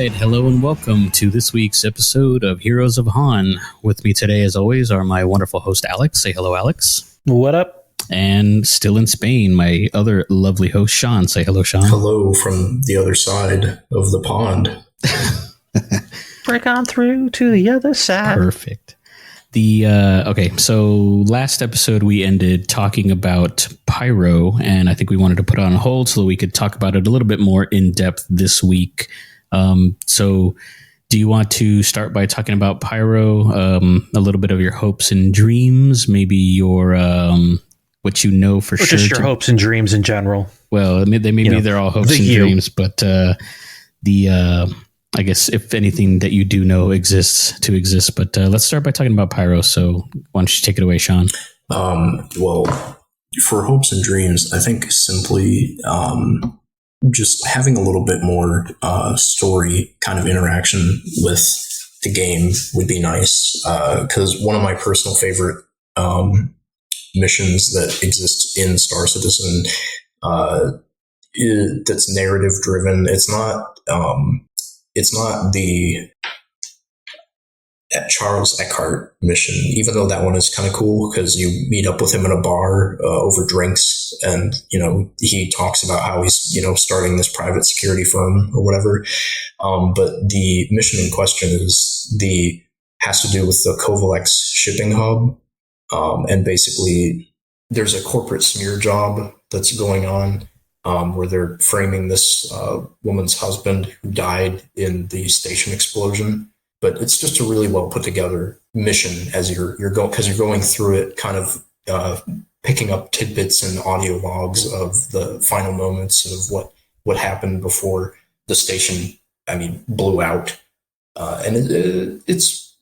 right, hello and welcome to this week's episode of Heroes of Han. With me today, as always, are my wonderful host, Alex. Say hello, Alex. What up? And still in Spain, my other lovely host, Sean. Say hello, Sean. Hello from the other side of the pond. Break on through to the other side. Perfect. Okay, so last episode we ended talking about Pyro, and I think we wanted to put it on hold so that we could talk about it a little bit more in depth this week. So do you want to start by talking about Pyro, a little bit of your hopes and dreams, maybe your what you know for sure? Just your hopes and dreams in general. Well, they're all hopes and dreams, but I guess if anything that you do know exists. But let's start by talking about Pyro. So why don't you take it away, Sean? Well, for hopes and dreams, I think simply just having a little bit more story kind of interaction with the game would be nice. Because one of my personal favorite missions that exist in Star Citizen that's narrative driven. It's not the Charles Eckhart mission, even though that one is kind of cool because you meet up with him in a bar over drinks, and he talks about how he's starting this private security firm or whatever. But the mission in question has to do with the Covalex shipping hub, and basically there's a corporate smear job that's going on. Where they're framing this woman's husband who died in the station explosion. But it's just a really well put together mission as you're going, because you're going through it, kind of picking up tidbits and audio logs of the final moments of what happened before the station, blew out. And it's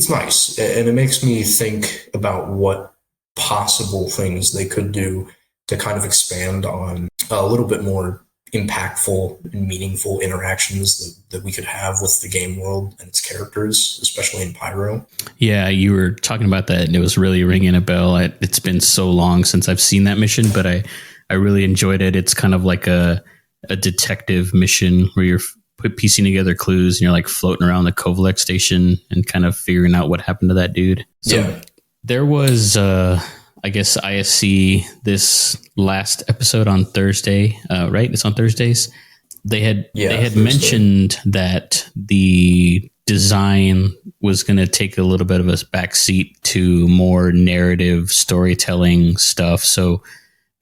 nice, and it makes me think about what possible things they could do to kind of expand on a little bit more impactful and meaningful interactions that we could have with the game world and its characters, especially in Pyro. Yeah, you were talking about that, and it was really ringing a bell. It's been so long since I've seen that mission, but I really enjoyed it. It's kind of like a detective mission where you're piecing together clues, and you're like floating around the Covalex station and kind of figuring out what happened to that dude. So there was... I guess ISC this last episode on Thursday, right? It's on Thursdays. They had mentioned that the design was going to take a little bit of a backseat to more narrative storytelling stuff. So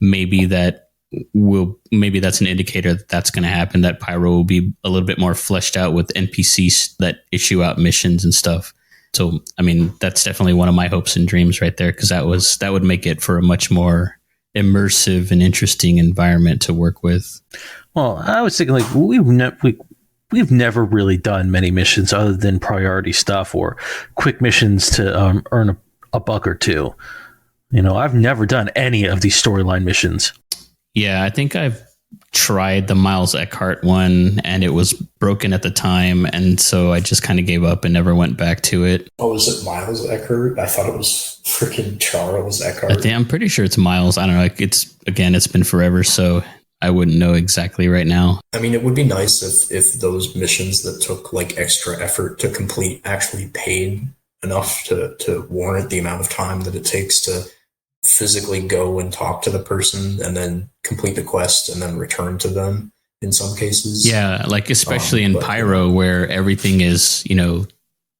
maybe that's an indicator that that's going to happen. That Pyro will be a little bit more fleshed out with NPCs that issue out missions and stuff. So, that's definitely one of my hopes and dreams right there, because that would make it for a much more immersive and interesting environment to work with. Well, I was thinking we've never really done many missions other than priority stuff or quick missions to earn a buck or two. I've never done any of these storyline missions. Yeah, I think I've tried the Miles Eckhart one, and it was broken at the time, and so I just kind of gave up and never went back to it. Oh, is it Miles Eckhart? I thought it was freaking Charles Eckhart. I'm pretty sure it's Miles. I don't know. It's been forever, so I wouldn't know exactly right now. It would be nice if those missions that took like extra effort to complete actually paid enough to warrant the amount of time that it takes to physically go and talk to the person and then complete the quest and then return to them in some cases. Yeah, like especially in Pyro, where everything is,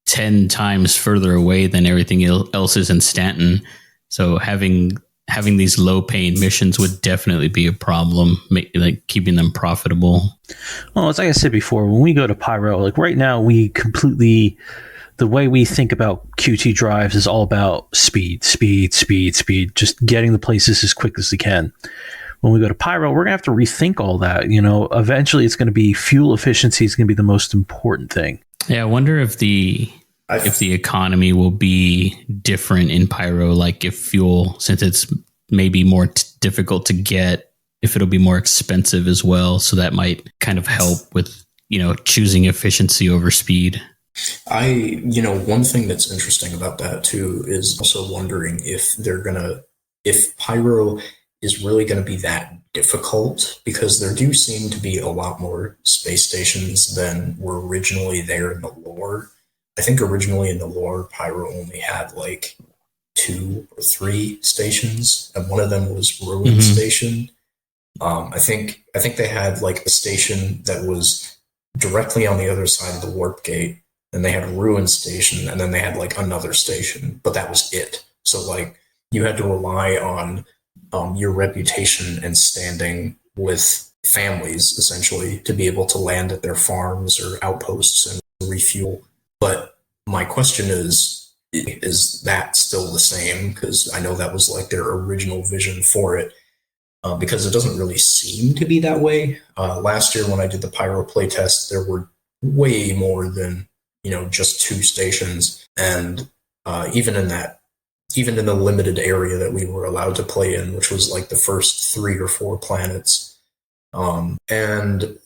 10 times further away than everything else is in Stanton. So having these low paying missions would definitely be a problem, like keeping them profitable. Well, as I said before, when we go to Pyro, like right now, the way we think about QT drives is all about speed, just getting the places as quick as we can. When we go to Pyro, we're going to have to rethink all that. Eventually it's going to be fuel efficiency is going to be the most important thing. Yeah, I wonder if the economy will be different in Pyro, like if fuel, since it's maybe more difficult to get, if it'll be more expensive as well. So that might kind of help with, choosing efficiency over speed. One thing that's interesting about that too is also wondering if Pyro is really going to be that difficult, because there do seem to be a lot more space stations than were originally there in the lore. I think originally in the lore, Pyro only had like 2 or 3 stations, and one of them was Ruin Station. I think they had like a station that was directly on the other side of the warp gate, and they had a Ruin Station, and then they had like another station, but that was it. So like you had to rely on your reputation and standing with families essentially to be able to land at their farms or outposts and refuel. But my question is that still the same? Because I know that was like their original vision for it, because it doesn't really seem to be that way. Last year when I did the Pyro playtest, there were way more than, just 2 stations. And even in the limited area that we were allowed to play in, which was like the first 3 or 4 planets. And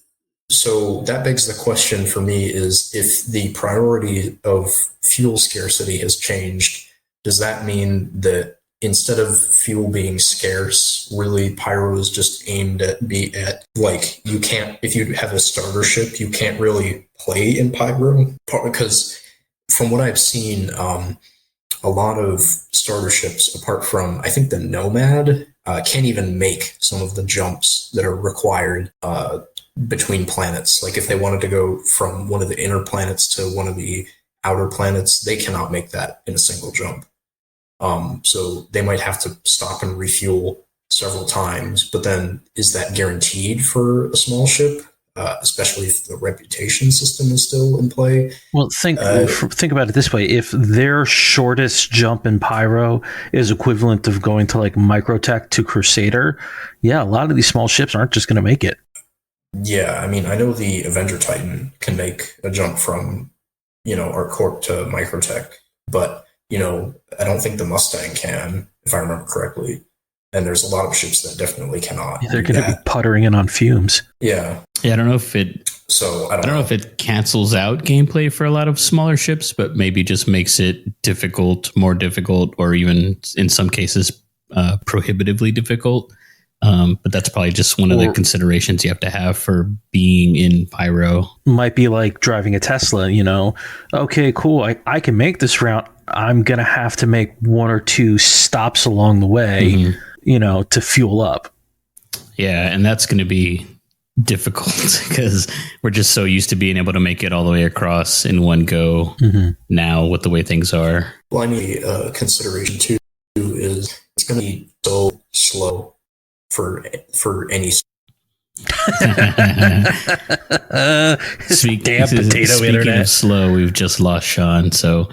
so that begs the question for me is, if the priority of fuel scarcity has changed, does that mean that instead of fuel being scarce, really Pyro is just aimed at like, you can't, if you have a starter ship, you can't really play in Pyro? Because from what I've seen, a lot of starter ships, apart from, I think, the Nomad, can't even make some of the jumps that are required between planets. Like if they wanted to go from one of the inner planets to one of the outer planets, they cannot make that in a single jump. So they might have to stop and refuel several times, but then is that guaranteed for a small ship? Especially if the reputation system is still in play. Well, think about it this way. If their shortest jump in Pyro is equivalent of going to like Microtech to Crusader, yeah, a lot of these small ships aren't just going to make it. Yeah, I mean, I know the Avenger Titan can make a jump from, Arcorp to Microtech, but, I don't think the Mustang can, if I remember correctly. And there's a lot of ships that definitely cannot. Yeah, they're going to be puttering in on fumes. Yeah. Yeah, I don't know if it. So I don't know if it cancels out gameplay for a lot of smaller ships, but maybe just makes it more difficult, or even in some cases prohibitively difficult. But that's probably just one of the considerations you have to have for being in Pyro. Might be like driving a Tesla. Okay, cool. I can make this route. I'm going to have to make 1 or 2 stops along the way. To fuel up. Yeah, and that's going to be difficult because we're just so used to being able to make it all the way across in one go now with the way things are. Well, I mean, consideration too is it's going to be so slow for any. Speaking of slow, we've just lost Sean, so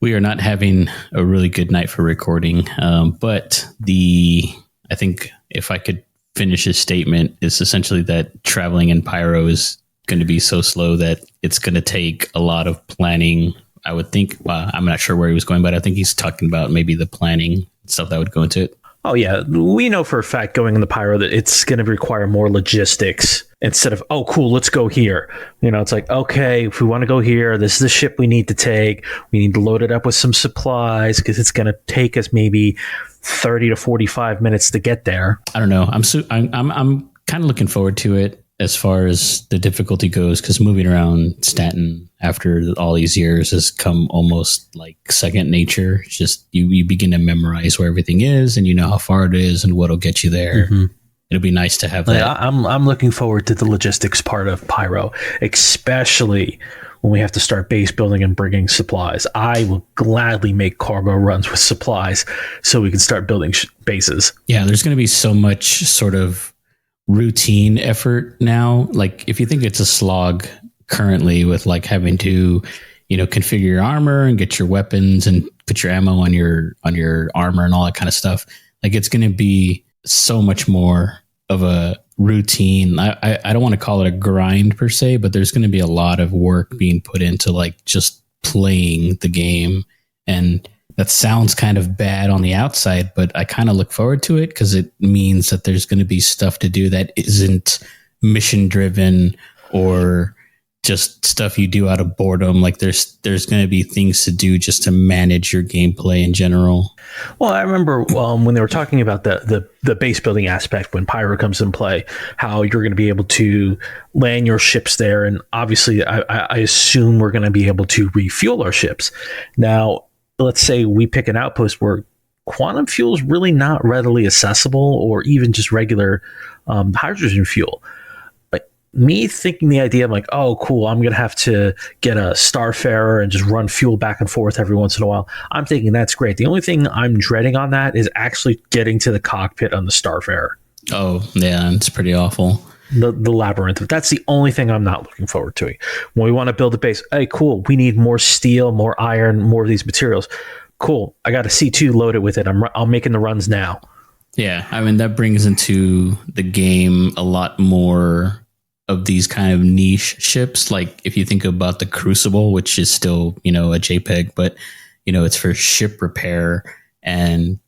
we are not having a really good night for recording. But I think if I could finish his statement, is essentially that traveling in Pyro is going to be so slow that it's going to take a lot of planning. I would think, I'm not sure where he was going, but I think he's talking about maybe the planning stuff that would go into it. Oh, yeah. We know for a fact going in the Pyro that it's going to require more logistics instead of, oh, cool, let's go here. It's like, okay, if we want to go here, this is the ship we need to take. We need to load it up with some supplies because it's going to take us maybe 30 to 45 minutes to get there. I don't know. I'm kind of looking forward to it as far as the difficulty goes, because moving around Stanton after all these years has come almost like second nature. It's just you begin to memorize where everything is, and you know how far it is and what'll get you there. It'll be nice to have that. I'm looking forward to the logistics part of Pyro, especially when we have to start base building and bringing supplies. I will gladly make cargo runs with supplies so we can start building bases. Yeah, there's going to be so much sort of routine effort now. Like if you think it's a slog currently with like having to, configure your armor and get your weapons and put your ammo on your armor and all that kind of stuff. Like it's going to be so much more of a routine. I don't want to call it a grind per se, but there's going to be a lot of work being put into like just playing the game. And that sounds kind of bad on the outside, but I kind of look forward to it because it means that there's going to be stuff to do that isn't mission driven or, just stuff you do out of boredom. Like there's going to be things to do just to manage your gameplay in general. Well, I remember when they were talking about the base building aspect, when Pyro comes in play, how you're going to be able to land your ships there. And obviously, I assume we're going to be able to refuel our ships. Now, let's say we pick an outpost where quantum fuel is really not readily accessible, or even just regular hydrogen fuel. Me thinking the idea, I'm like, oh, cool, I'm going to have to get a Starfarer and just run fuel back and forth every once in a while. I'm thinking that's great. The only thing I'm dreading on that is actually getting to the cockpit on the Starfarer. Oh, yeah, it's pretty awful. The labyrinth. That's the only thing I'm not looking forward to. When we want to build a base, hey, cool, we need more steel, more iron, more of these materials. Cool, I got a C2 loaded with it. I'm making the runs now. Yeah, I mean, that brings into the game a lot more of these kind of niche ships. Like if you think about the Crucible, which is still, a JPEG, but it's for ship repair, and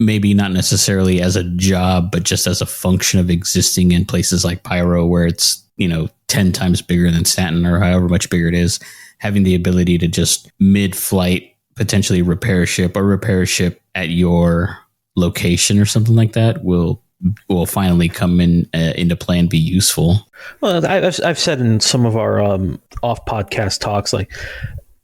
maybe not necessarily as a job, but just as a function of existing in places like Pyro, where it's 10 times bigger than Saturn, or however much bigger it is. Having the ability to just mid-flight potentially repair a ship, or repair a ship at your location or something like that will finally come into play and be useful. Well, I've said in some of our off podcast talks, like,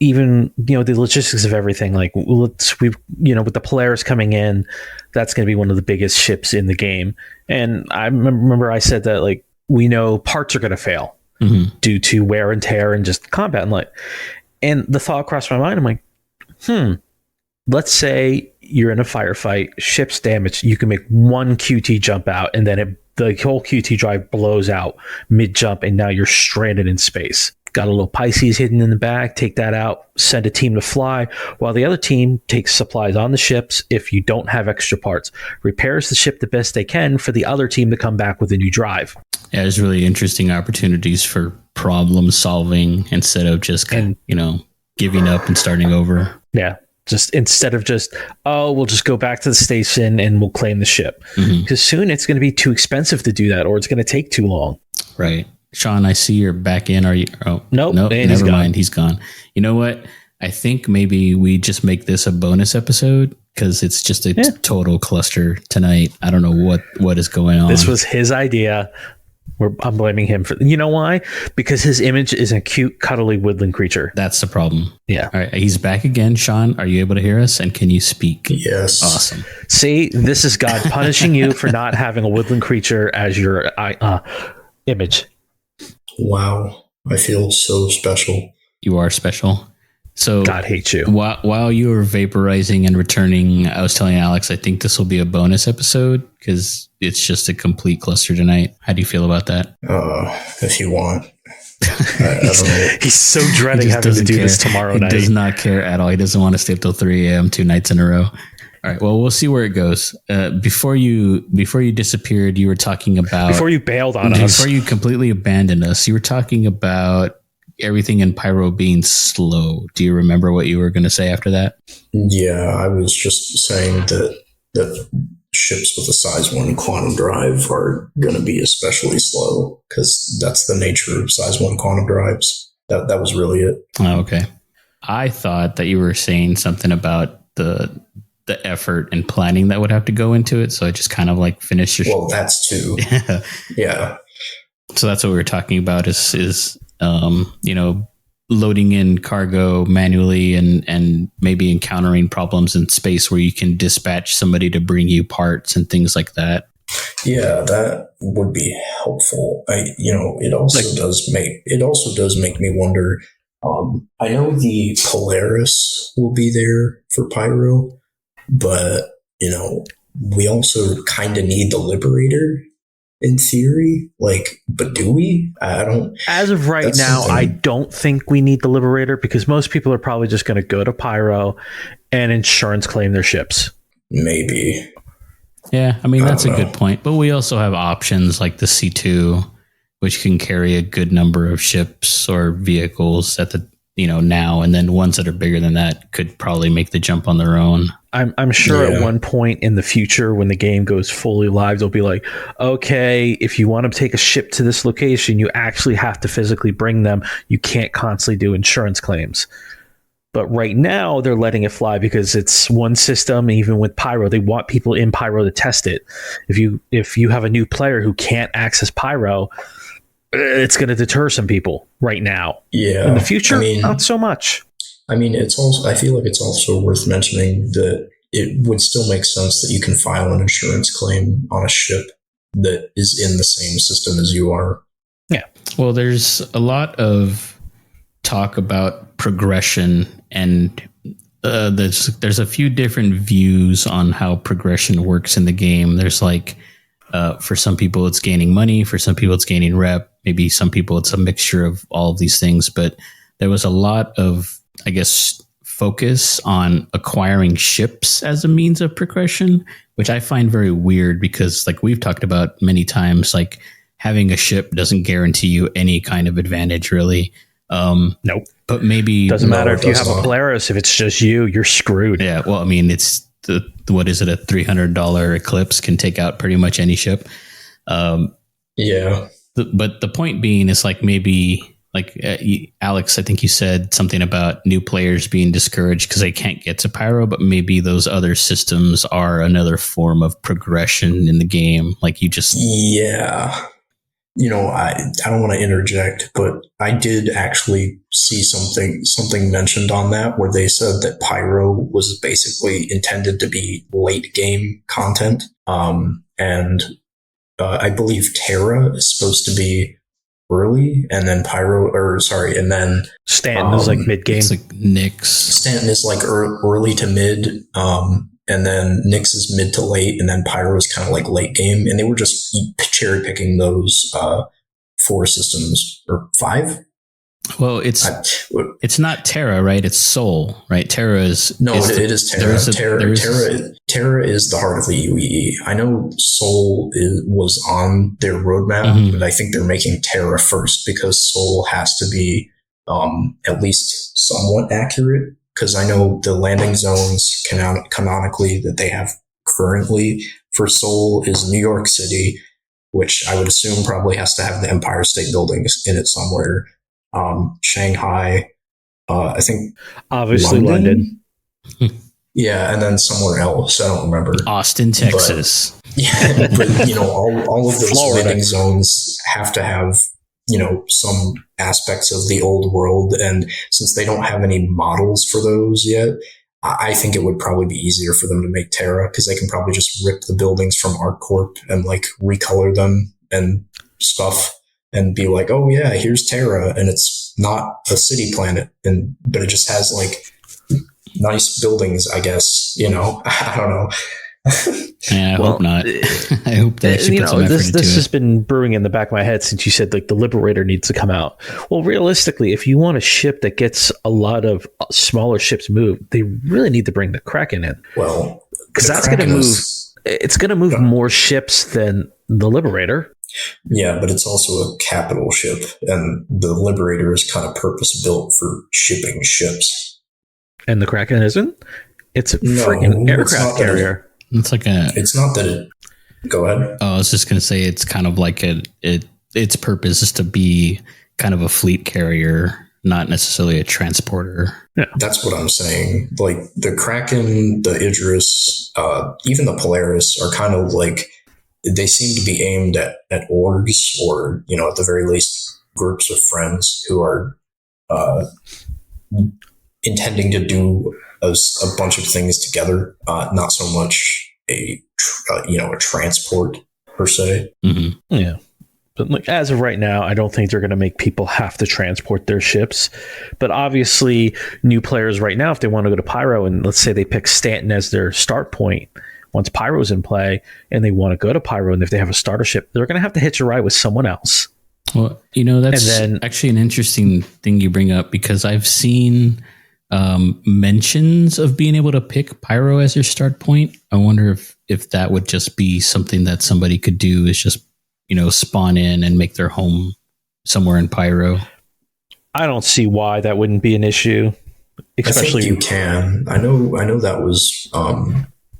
even the logistics of everything, like with the Polaris coming in, that's going to be one of the biggest ships in the game. And I remember I said that, like, we know parts are going to fail due to wear and tear and just combat and light. And the thought crossed my mind, I'm like, let's say you're in a firefight, ship's damaged, you can make one QT jump out, and then the whole QT drive blows out mid-jump, and now you're stranded in space. Got a little Pisces hidden in the back, take that out, send a team to fly, while the other team takes supplies on the ships if you don't have extra parts, repairs the ship the best they can for the other team to come back with a new drive. Yeah, there's really interesting opportunities for problem solving instead of just, giving up and starting over. Yeah. Just instead of just, we'll just go back to the station and we'll claim the ship. Because soon it's going to be too expensive to do that, or it's going to take too long. Right. Sean, I see you're back in. Are you? Oh, nope. Never mind. He's gone. You know what? I think maybe we just make this a bonus episode, because it's just a total cluster tonight. I don't know what is going on. This was his idea. I'm blaming him for. You know why? Because his image is a cute, cuddly woodland creature. That's the problem. Yeah. All right. He's back again. Sean, are you able to hear us? And can you speak? Yes. Awesome. See, this is God punishing you for not having a woodland creature as your image. Wow. I feel so special. You are special. So God hates you. While you were vaporizing and returning, I was telling Alex, I think this will be a bonus episode, because it's just a complete cluster tonight. How do you feel about that? If you want. I don't know. He's so dreading having to do this tomorrow night. He does not care at all. He doesn't want to stay up till 3 a.m. 2 nights in a row. All right. Well, we'll see where it goes. Before you disappeared, you were talking about... Before you bailed on us. Before you completely abandoned us, you were talking about everything in Pyro being slow. Do you remember what you were going to say after that? Yeah, I was just saying that ships with a size 1 quantum drive are going to be especially slow, because that's the nature of size 1 quantum drives. That was really it. Oh, okay. I thought that you were saying something about the effort and planning that would have to go into it. So I just kind of like finished your... Well, that's too. Yeah. So that's what we were talking about is loading in cargo manually and maybe encountering problems in space where you can dispatch somebody to bring you parts and things like that. Yeah, that would be helpful. It also does make me wonder. I know the Polaris will be there for Pyro, but we also kind of need the Liberator in theory. But do we? I don't. As of right now, I don't think we need the Liberator, because most people are probably just going to go to Pyro and insurance claim their ships. Maybe. Yeah, I mean, that's a good point. But we also have options like the C2, which can carry a good number of ships or vehicles at now, and then ones that are bigger than that could probably make the jump on their own. I'm sure at one point in the future, when the game goes fully live, they'll be like, okay, if you want to take a ship to this location, you actually have to physically bring them. You can't constantly do insurance claims. But right now, they're letting it fly because it's one system. Even with Pyro, they want people in Pyro to test it. If you have a new player who can't access Pyro, it's going to deter some people right now. Yeah. In the future, not so much. I mean, I feel like it's also worth mentioning that it would still make sense that you can file an insurance claim on a ship that is in the same system as you are. Yeah. Well, there's a lot of talk about progression, and there's a few different views on how progression works in the game. There's like, for some people it's gaining money, for some people it's gaining rep, maybe some people it's a mixture of all of these things. But there was a lot of, I guess, focus on acquiring ships as a means of progression, which I find very weird because, like we've talked about many times, like having a ship doesn't guarantee you any kind of advantage, really. Nope. But maybe doesn't matter if you have a Polaris. If it's just you're screwed. Yeah. Well, I mean, it's what is it? A $300 Eclipse can take out pretty much any ship. Yeah. But the point being is like maybe. Like Alex, I think you said something about new players being discouraged because they can't get to Pyro, but maybe those other systems are another form of progression in the game. Like you just... Yeah. I don't want to interject, but I did actually see something mentioned on that where they said that Pyro was basically intended to be late game content. And I believe Terra is supposed to be early, and then and then Stanton is like mid game. It's like Nyx. Stanton is like early to mid, and then Nyx is mid to late, and then Pyro is kind of like late game. And they were just cherry picking those 4 systems or 5. Well, it's not Terra, right? It's Soul, right? Terra is it is Terra. Terra is the heart of the UEE. I know Soul was on their roadmap, but I think they're making Terra first because Soul has to be at least somewhat accurate. Because I know the landing zones canonically that they have currently for Soul is New York City, which I would assume probably has to have the Empire State Building in it somewhere. Shanghai, I think obviously London. Yeah, and then somewhere else. I don't remember. Austin, Texas. But all of those Florida. landing zones have to have, some aspects of the old world. And since they don't have any models for those yet, I think it would probably be easier for them to make Terra because they can probably just rip the buildings from ArcCorp and like recolor them and stuff. And be like, oh yeah, here's Terra, and it's not a city planet, but it just has like nice buildings, I guess. I don't know. Yeah, I hope not. I hope they actually put some effort into it. This has been brewing in the back of my head since you said like the Liberator needs to come out. Well, realistically, if you want a ship that gets a lot of smaller ships moved, they really need to bring the Kraken in. Well, because that's going to move. It's going to move more ships than the Liberator. Yeah, but it's also a capital ship, and the Liberator is kind of purpose-built for shipping ships. And the Kraken isn't? It's a freaking aircraft carrier. It's like a... It's not that it... Go ahead. Oh, I was just going to say it's kind of like its purpose is to be kind of a fleet carrier, not necessarily a transporter. Yeah. That's what I'm saying. Like, the Kraken, the Idris, even the Polaris are kind of like... They seem to be aimed at orgs or, at the very least, groups of friends who are intending to do a bunch of things together, not so much a transport per se. Mm-hmm. Yeah. But like as of right now, I don't think they're going to make people have to transport their ships. But obviously, new players right now, if they want to go to Pyro and let's say they pick Stanton as their start point, once Pyro's in play and they want to go to Pyro, and if they have a starter ship, they're going to have to hitch a ride with someone else. Well, that's actually an interesting thing you bring up because I've seen mentions of being able to pick Pyro as your start point. I wonder if that would just be something that somebody could do is just, spawn in and make their home somewhere in Pyro. I don't see why that wouldn't be an issue. Especially, I think you can. I know that was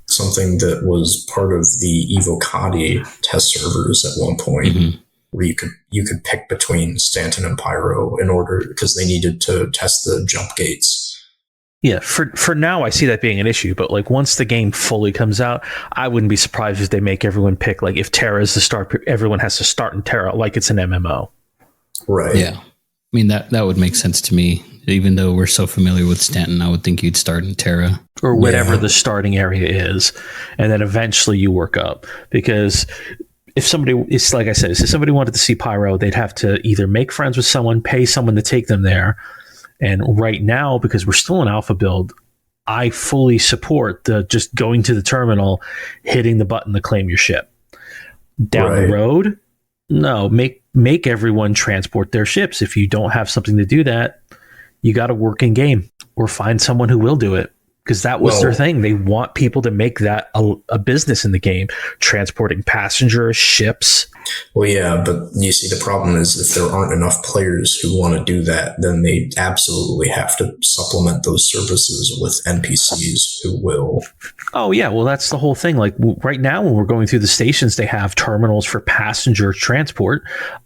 something that was part of the Evocati test servers at one point, where you could pick between Stanton and Pyro in order, because they needed to test the jump gates. Yeah, for now, I see that being an issue. But like once the game fully comes out, I wouldn't be surprised if they make everyone pick, like if Terra is the start, everyone has to start in Terra like it's an MMO. Right. Yeah. I mean, that would make sense to me. Even though we're so familiar with Stanton, I would think you'd start in Terra. Or whatever the starting area is. And then eventually you work up. Because if somebody, it's like I said, if somebody wanted to see Pyro, they'd have to either make friends with someone, pay someone to take them there. And right now, because we're still in alpha build, I fully support the just going to the terminal, hitting the button to claim your ship. Down the road, no, make everyone transport their ships. If you don't have something to do that, you got to work in game or find someone who will do it, because that was their thing. They want people to make that a business in the game, transporting passengers, ships. Well, yeah, but you see, the problem is if there aren't enough players who want to do that, then they absolutely have to supplement those services with NPCs who will. Oh, yeah. Well, that's the whole thing. Like right now, when we're going through the stations, they have terminals for passenger transport.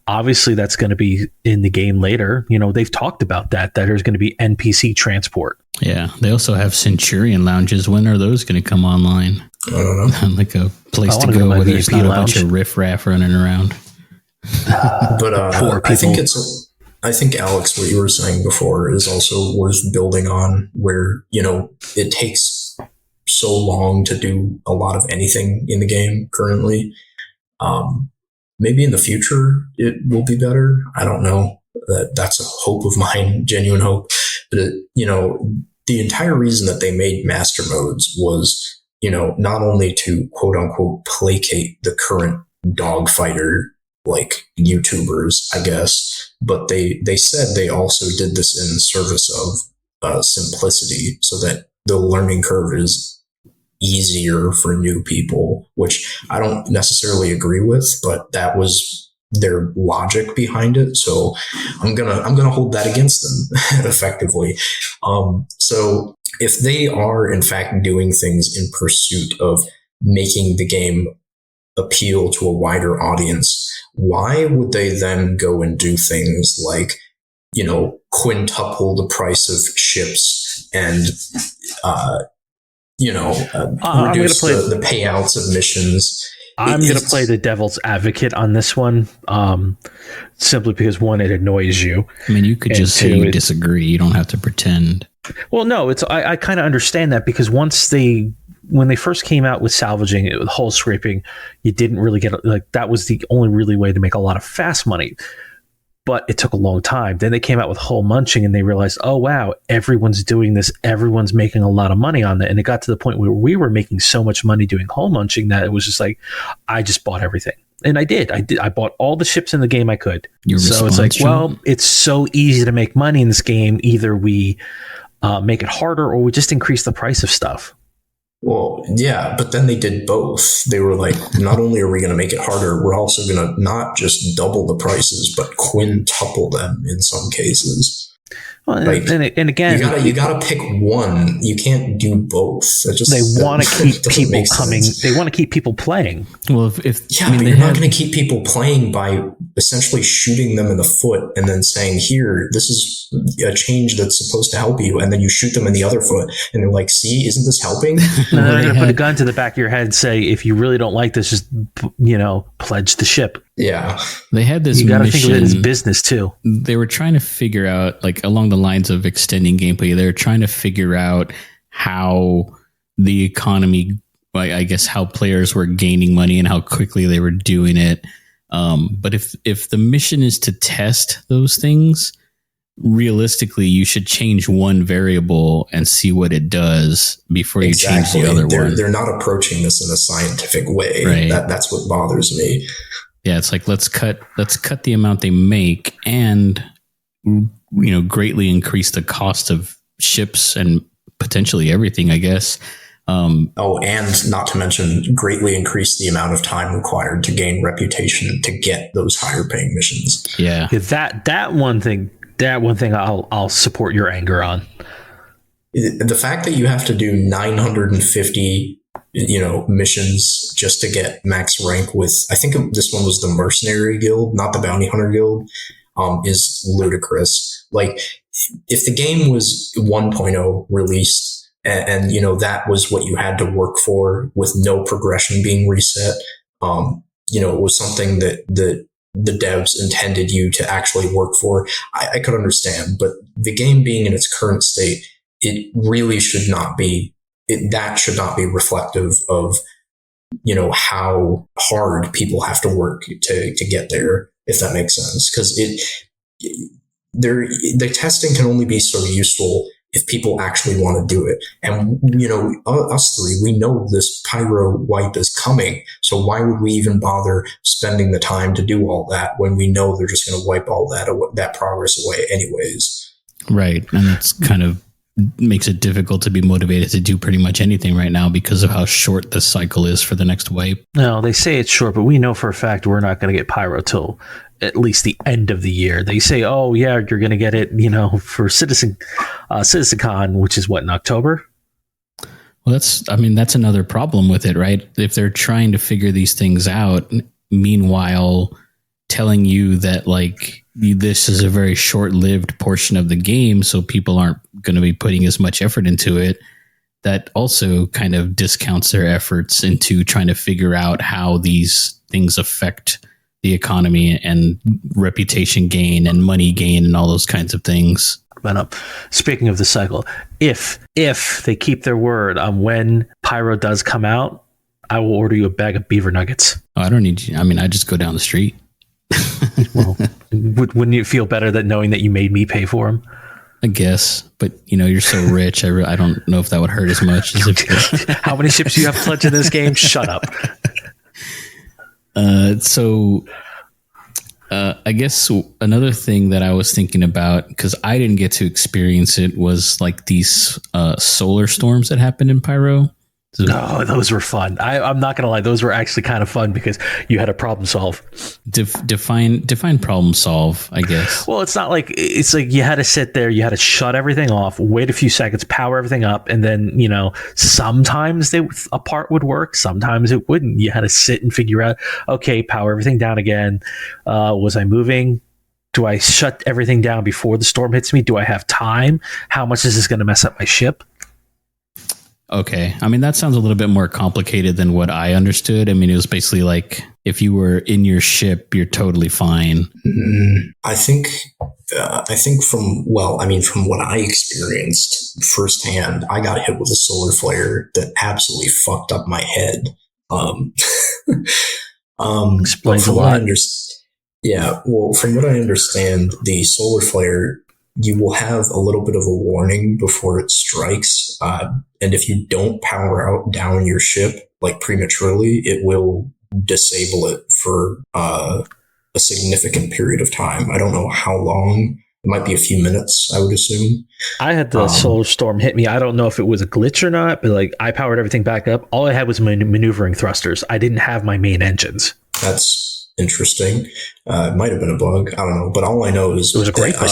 Obviously, that's going to be in the game later. You know, they've talked about that there's going to be NPC transport. Yeah. They also have Centurion lounges. When are those going to come online? I don't know. Like a place to go where there's not a bunch of riffraff running around. But I think, Alex, what you were saying before is also worth building on, where, you know, it takes so long to do a lot of anything in the game currently. Maybe in the future it will be better. I don't know. That's a hope of mine, genuine hope. But, you know, the entire reason that they made master modes was, you know, not only to quote unquote placate the current dogfighter like YouTubers, I guess, but they said they also did this in service of simplicity, so that the learning curve is easier for new people, which I don't necessarily agree with, but that was their logic behind it. So I'm gonna hold that against them effectively. So if they are in fact doing things in pursuit of making the game appeal to a wider audience, why would they then go and do things like, you know, quintuple the price of ships and, reduce the payouts of missions? I'm going to play the devil's advocate on this one, simply because, one, it annoys you. I mean, you could just say you disagree. You don't have to pretend. Well, no, I kind of understand that, because when they first came out with salvaging it, with hull scraping, you didn't really get, like, that was the only really way to make a lot of fast money. But it took a long time. Then they came out with hull munching, and they realized, oh, wow, everyone's doing this. Everyone's making a lot of money on that. And it got to the point where we were making so much money doing hull munching that it was just like, I just bought everything. And I did. I bought all the ships in the game I could. So it's like, well, it's so easy to make money in this game. Either we make it harder, or we just increase the price of stuff. Well, yeah, but then they did both. They were like, not only are we going to make it harder, we're also going to not just double the prices, but quintuple them in some cases. Well, like, and again, you gotta pick one. You can't do both. They want to keep people coming. They want to keep people playing. Well, but you're not going to keep people playing by essentially shooting them in the foot and then saying, "Here, this is a change that's supposed to help you," and then you shoot them in the other foot, and they're like, "See, isn't this helping?" No, they're going to put a gun to the back of your head and say, "If you really don't like this, just pledge the ship." Yeah, they had this. You got to think of it as business too. They were trying to figure out, like, along the lines of extending gameplay, they were trying to figure out how the economy, I guess, how players were gaining money and how quickly they were doing it. But if the mission is to test those things, realistically, you should change one variable and see what it does before you change the other one. They're not approaching this in a scientific way. Right. That's what bothers me. Yeah, it's like let's cut the amount they make and greatly increase the cost of ships and potentially everything, I guess. And not to mention greatly increase the amount of time required to gain reputation to get those higher paying missions. Yeah. That one thing That one thing I'll support your anger on. The fact that you have to do 950, missions just to get max rank with, I think this one was the Mercenary Guild, not the Bounty Hunter Guild, is ludicrous. Like, if the game was 1.0 released and that was what you had to work for with no progression being reset, it was something that the devs intended you to actually work for, I could understand. But the game being in its current state, it really should not be, that should not be reflective of, how hard people have to work to get there, if that makes sense. Because the testing can only be so useful if people actually want to do it. And, us three, we know this Pyro wipe is coming. So why would we even bother spending the time to do all that when we know they're just going to wipe all that progress away anyways? Right. And it's kind of makes it difficult to be motivated to do pretty much anything right now because of how short the cycle is for the next wipe. No, they say it's short, but we know for a fact we're not going to get Pyro till at least the end of the year. They say, oh yeah, you're going to get it, for CitizenCon, which is what, in October? Well, that's another problem with it, right? If they're trying to figure these things out, meanwhile telling you that like this is a very short-lived portion of the game, so people aren't going to be putting as much effort into it, that also kind of discounts their efforts into trying to figure out how these things affect the economy and reputation gain and money gain and all those kinds of things. But speaking of the cycle, if they keep their word on when Pyro does come out, I will order you a bag of beaver nuggets. Oh, I don't need you. I mean, I just go down the street. Well, wouldn't you feel better that knowing that you made me pay for them? I guess, but you're so rich. I don't know if that would hurt as much. As if How many ships do you have pledged in this game? Shut up. I guess another thing that I was thinking about, because I didn't get to experience it, was like these solar storms that happened in Pyro. Oh, those were fun. I'm not going to lie. Those were actually kind of fun because you had a problem solve. Define problem solve, I guess. Well, it's like you had to sit there, you had to shut everything off, wait a few seconds, power everything up. And then, sometimes a part would work. Sometimes it wouldn't. You had to sit and figure out, okay, power everything down again. Was I moving? Do I shut everything down before the storm hits me? Do I have time? How much is this going to mess up my ship? Okay. I mean, that sounds a little bit more complicated than what I understood. I mean, it was basically like if you were in your ship, you're totally fine. I think from what I experienced firsthand, I got hit with a solar flare that absolutely fucked up my head. Explains a lot. From what I understand, the solar flare, you will have a little bit of a warning before it strikes. And if you don't power down your ship like prematurely, it will disable it for a significant period of time. I don't know how long. It might be a few minutes, I would assume. I had the solar storm hit me. I don't know if it was a glitch or not, but like I powered everything back up. All I had was maneuvering thrusters. I didn't have my main engines. That's interesting. It might have been a bug. I don't know. But all I know is it was a great bug.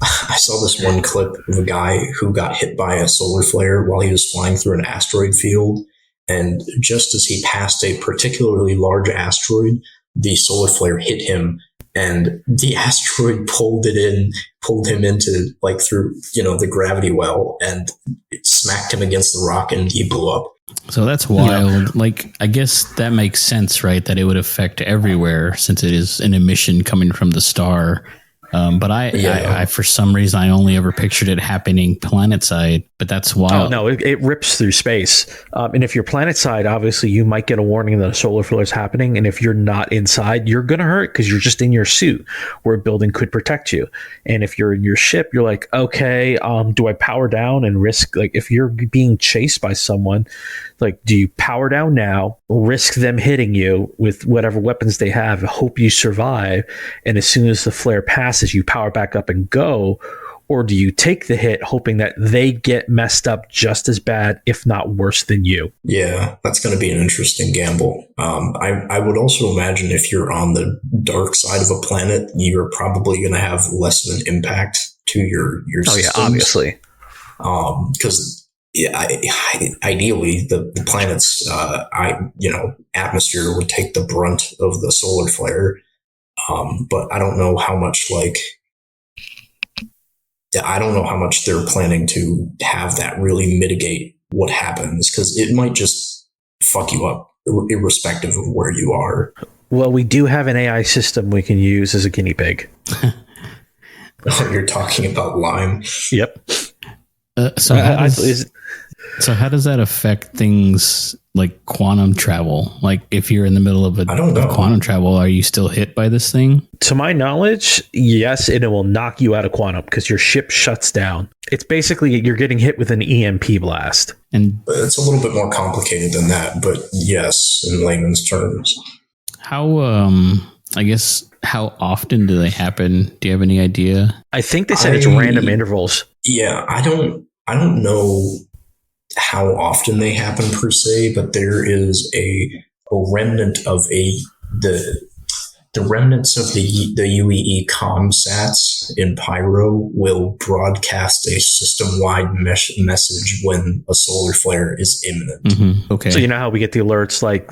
I saw this one clip of a guy who got hit by a solar flare while he was flying through an asteroid field. And just as he passed a particularly large asteroid, the solar flare hit him, and the asteroid pulled him into like through, the gravity well, and it smacked him against the rock and he blew up. So that's wild. Yeah. Like, I guess that makes sense, right? That it would affect everywhere since it is an emission coming from the star. But I, for some reason, I only ever pictured it happening planet side, but that's wild. Oh, no, it rips through space. And if you're planet side, obviously you might get a warning that a solar flare is happening. And if you're not inside, you're going to hurt because you're just in your suit where a building could protect you. And if you're in your ship, you're like, okay, do I power down and risk, like if you're being chased by someone, like, do you power down now, risk them hitting you with whatever weapons they have, hope you survive, and as soon as the flare passes, you power back up and go? Or do you take the hit hoping that they get messed up just as bad, if not worse than you? Yeah, that's going to be an interesting gamble. I would also imagine if you're on the dark side of a planet, you're probably going to have less of an impact to your systems. Yeah, obviously. Because ideally, the planet's atmosphere would take the brunt of the solar flare. But I don't know how much they're planning to have that really mitigate what happens, because it might just fuck you up irrespective of where you are. Well, we do have an AI system we can use as a guinea pig. You're talking about Lime. Yep. So how does that affect things like quantum travel? Like if you're in the middle of quantum travel, are you still hit by this thing? To my knowledge, yes, and it will knock you out of quantum because your ship shuts down. It's basically you're getting hit with an EMP blast. And it's a little bit more complicated than that, but yes, in layman's terms. How often do they happen? Do you have any idea? I think they said it's random intervals. Yeah, I don't know how often they happen per se, but there is a remnant of the remnants of the UEE comsats in Pyro will broadcast a system-wide message when a solar flare is imminent. Mm-hmm. Okay. So you know how we get the alerts like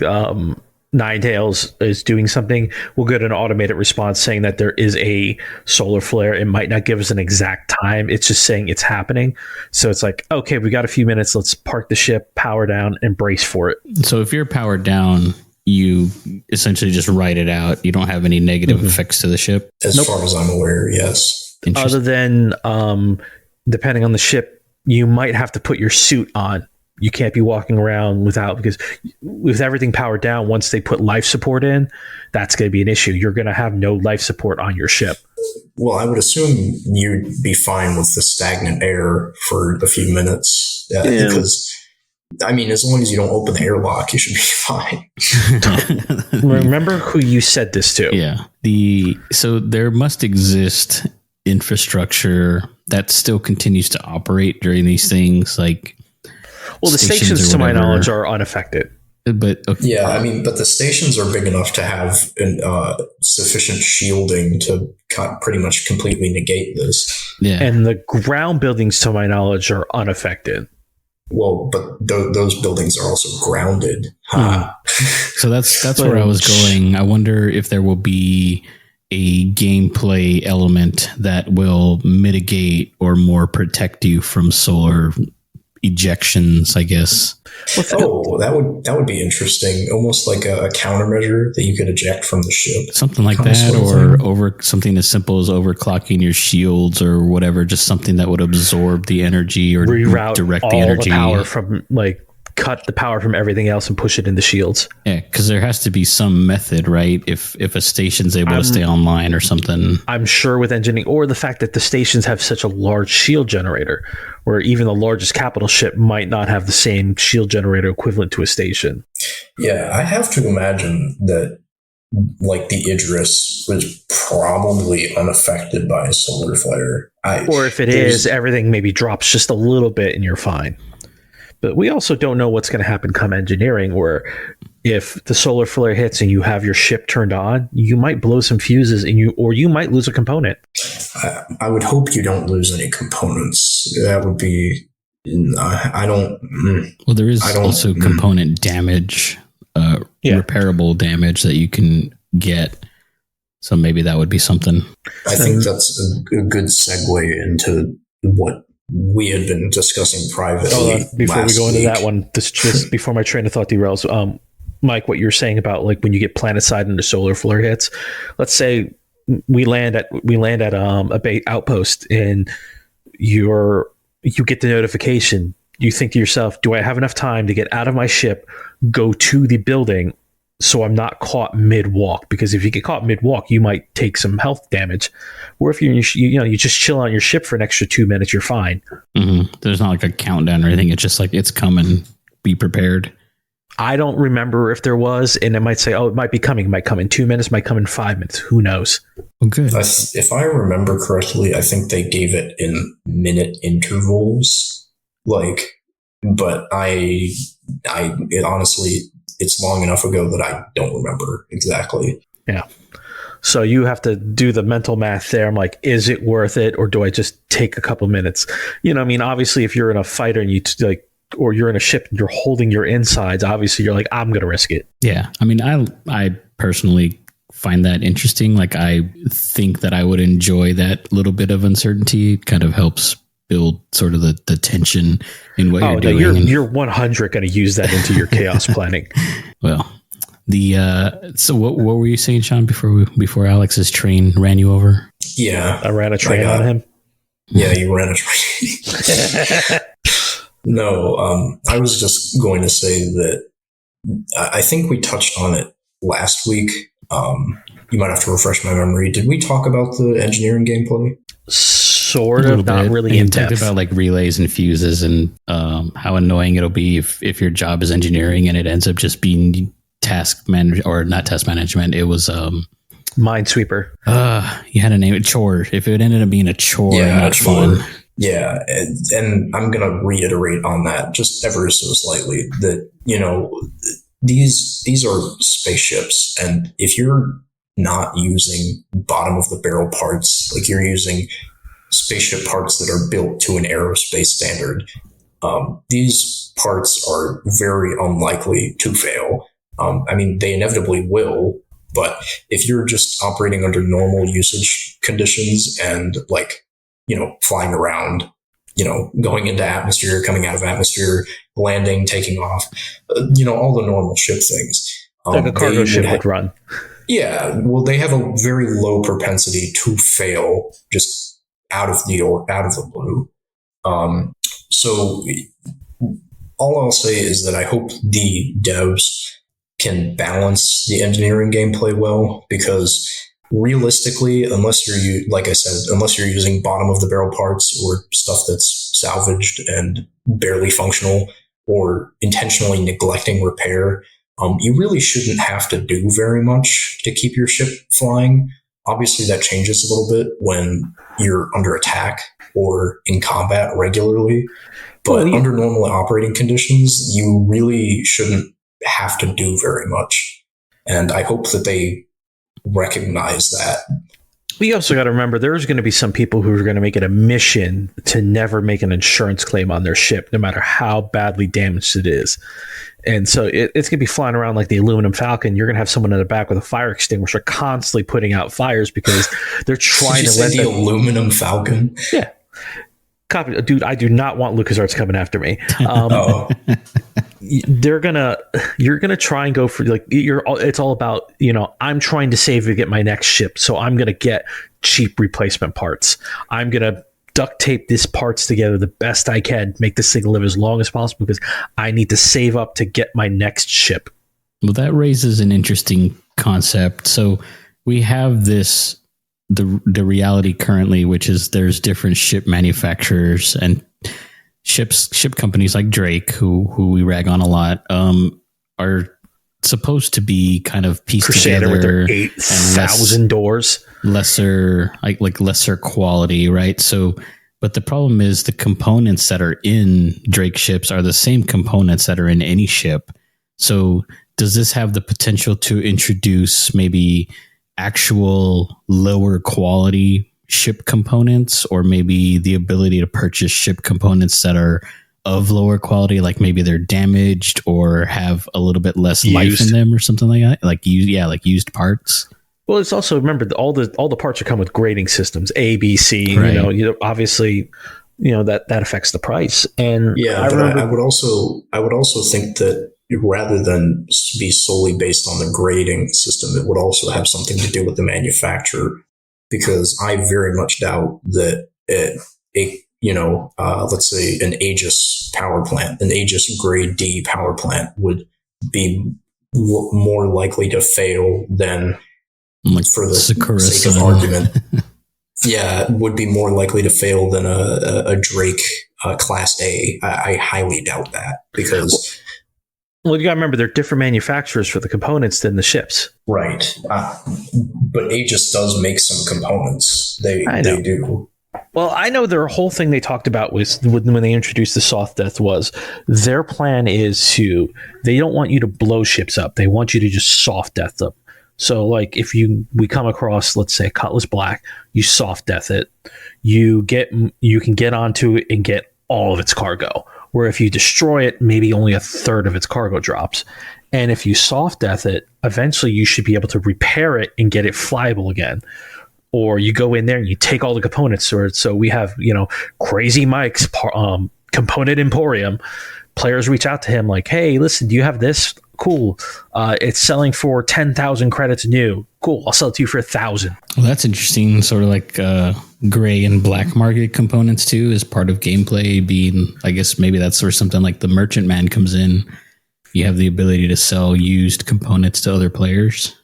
Ninetales is doing something, we'll get an automated response saying that there is a solar flare. It might not give us an exact time. It's just saying it's happening. So it's like, okay, we got a few minutes. Let's park the ship, power down, and brace for it. So if you're powered down, you essentially just ride it out. You don't have any negative effects to the ship? As far as I'm aware, yes. Other than, depending on the ship, you might have to put your suit on. You can't be walking around without, because with everything powered down, once they put life support in, that's going to be an issue. You're going to have no life support on your ship. Well, I would assume you'd be fine with the stagnant air for a few minutes. Because, I mean, as long as you don't open the airlock, you should be fine. Remember who you said this to. Yeah. So there must exist infrastructure that still continues to operate during these things, like... Well, the stations to my knowledge, are unaffected. But okay. Yeah, I mean, but the stations are big enough to have sufficient shielding to pretty much completely negate this. Yeah, and the ground buildings, to my knowledge, are unaffected. Well, but those buildings are also grounded. So that's where I was going. I wonder if there will be a gameplay element that will mitigate or more protect you from solar ejections, I guess. That would be interesting. Almost like a countermeasure that you could eject from the ship. Something like that, or over something as simple as overclocking your shields or whatever. Just something that would absorb the energy or reroute direct all the energy. The power from cut the power from everything else and push it into shields. Yeah, because there has to be some method, right? If a station's able to stay online or something. I'm sure with engineering, or the fact that the stations have such a large shield generator, where even the largest capital ship might not have the same shield generator equivalent to a station. Yeah, I have to imagine that like the Idris was probably unaffected by a solar flare. Or if it is, everything maybe drops just a little bit and you're fine. But we also don't know what's going to happen come engineering, where if the solar flare hits and you have your ship turned on, you might blow some fuses and you might lose a component. I would hope you don't lose any components. That would be, I don't. Well, there is also component damage, repairable damage that you can get. So maybe that would be something. I think that's a good segue into what we had been discussing privately. Before we go into that one, just before my train of thought derails, Mike, what you're saying about like when you get planetside and the solar flare hits, let's say we land at a bait outpost and you get the notification. You think to yourself, do I have enough time to get out of my ship, go to the building, so I'm not caught mid-walk? Because if you get caught mid-walk, you might take some health damage. Or if you just chill on your ship for an extra 2 minutes, you're fine. Mm-hmm. There's not like a countdown or anything. It's just like it's coming. Be prepared. I don't remember if there was, and it might say, oh, it might be coming. It might come in 2 minutes, might come in 5 minutes. Who knows? Well, good. If I remember correctly, I think they gave it in minute intervals. But it honestly, it's long enough ago that I don't remember exactly. Yeah. So you have to do the mental math there. I'm like, is it worth it, or do I just take a couple minutes? I mean, obviously, if you're in a fighter and or you're in a ship and you're holding your insides, obviously you're like, I'm going to risk it. Yeah. I mean, I personally find that interesting. Like, I think that I would enjoy that little bit of uncertainty. It kind of helps build sort of the tension in what you're doing. You're 100 going to use that into your chaos planning. Well, so what were you saying, Sean, before Alex's train ran you over? Yeah. I ran a train on him. Yeah, you ran a train. No, I was just going to say that I think we touched on it last week. You might have to refresh my memory. Did we talk about the engineering gameplay? Sort of, not really in depth. Talked about like relays and fuses and how annoying it'll be if your job is engineering and it ends up just being task management, or not task management. It was Minesweeper. You had a name, chore. If it ended up being a chore, not fun. Yeah, and I'm going to reiterate on that just ever so slightly that, these are spaceships, and if you're not using bottom of the barrel parts, like you're using spaceship parts that are built to an aerospace standard, these parts are very unlikely to fail. I mean, they inevitably will, but if you're just operating under normal usage conditions and flying around, going into atmosphere, coming out of atmosphere, landing, taking off, all the normal ship things. Like a cargo ship would run. Yeah. Well, they have a very low propensity to fail just out of the blue. So all I'll say is that I hope the devs can balance the engineering gameplay well, because realistically, unless you're using bottom of the barrel parts or stuff that's salvaged and barely functional, or intentionally neglecting repair, you really shouldn't have to do very much to keep your ship flying. Obviously, that changes a little bit when you're under attack or in combat regularly, but under normal operating conditions, you really shouldn't have to do very much. And I hope that they recognize that. We also got to remember there's going to be some people who are going to make it a mission to never make an insurance claim on their ship, no matter how badly damaged it is. And so it's going to be flying around like the aluminum Falcon. You're going to have someone in the back with a fire extinguisher constantly putting out fires because they're trying to let the aluminum Falcon. Yeah. Copy, dude. I do not want LucasArts coming after me. You're gonna try and go for it's all about, I'm trying to save to get my next ship, so I'm gonna get cheap replacement parts. I'm gonna duct tape these parts together the best I can, make this thing live as long as possible because I need to save up to get my next ship. Well, that raises an interesting concept. So we have the reality currently, which is there's different ship manufacturers and ship companies like Drake, who we rag on a lot, are supposed to be kind of pieced Crusader together with their 8,000 doors, lesser quality, right? So, but the problem is the components that are in Drake ships are the same components that are in any ship. So, does this have the potential to introduce maybe actual lower quality ship components, or maybe the ability to purchase ship components that are of lower quality, like maybe they're damaged or have a little bit less life in them or something like that, like used parts? Well, it's also, remember, all the parts are come with grading systems, A, B, C. Right. Obviously, that affects the price. And yeah, I would also think that rather than be solely based on the grading system, it would also have something to do with the manufacturer, because I very much doubt that let's say an Aegis power plant, an Aegis grade D power plant would be more likely to fail than, for the sake of argument, would be more likely to fail than a Drake Class A. I highly doubt that, because Well, you got to remember, they're different manufacturers for the components than the ships. Right. But Aegis does make some components. They do. Well, I know their whole thing they talked about was when they introduced the soft death was their plan is they don't want you to blow ships up. They want you to just soft death them. So like if we come across, let's say, Cutlass Black, you soft death it. You can get onto it and get all of its cargo. Where if you destroy it, maybe only a third of its cargo drops. And if you soft death it, eventually you should be able to repair it and get it flyable again. Or you go in there and you take all the components to it. So we have, Crazy Mike's component emporium. Players reach out to him like, hey, listen, do you have this? Cool. It's selling for 10,000 credits new. Cool. I'll sell it to you for 1,000. Well, that's interesting. Sort of like gray and black market components too, as part of gameplay being, I guess maybe that's where something like the Merchant Man comes in. You have the ability to sell used components to other players.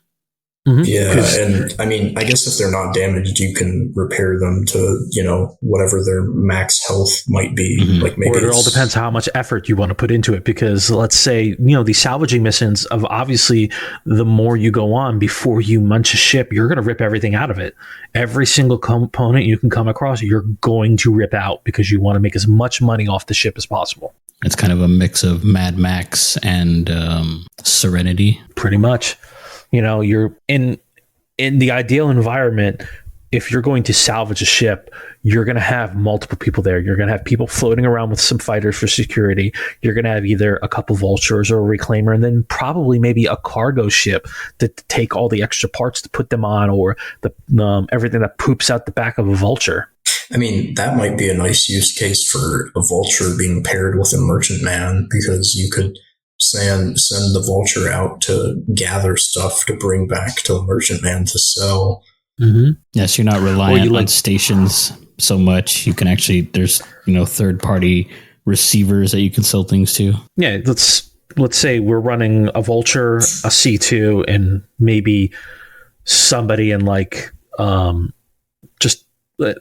Mm-hmm. Yeah, and I mean, I guess if they're not damaged, you can repair them to, whatever their max health might be. Mm-hmm. Like maybe it all depends how much effort you want to put into it. Because let's say, these salvaging missions of obviously the more you go on before you munch a ship, you're going to rip everything out of it. Every single component you can come across, you're going to rip out because you want to make as much money off the ship as possible. It's kind of a mix of Mad Max and Serenity. Pretty much. You're in the ideal environment. If you're going to salvage a ship, you're going to have multiple people there. You're going to have people floating around with some fighters for security. You're going to have either a couple vultures or a reclaimer, and then probably maybe a cargo ship to take all the extra parts to put them on, or the everything that poops out the back of a vulture. I mean, that might be a nice use case for a vulture being paired with a merchant man, because you could send the vulture out to gather stuff to bring back to the merchant man to sell. Mm-hmm. Yes, you're not reliant on stations so much. You can actually, there's third party receivers that you can sell things to. Yeah, let's say we're running a vulture, a C2, and maybe somebody in like what's the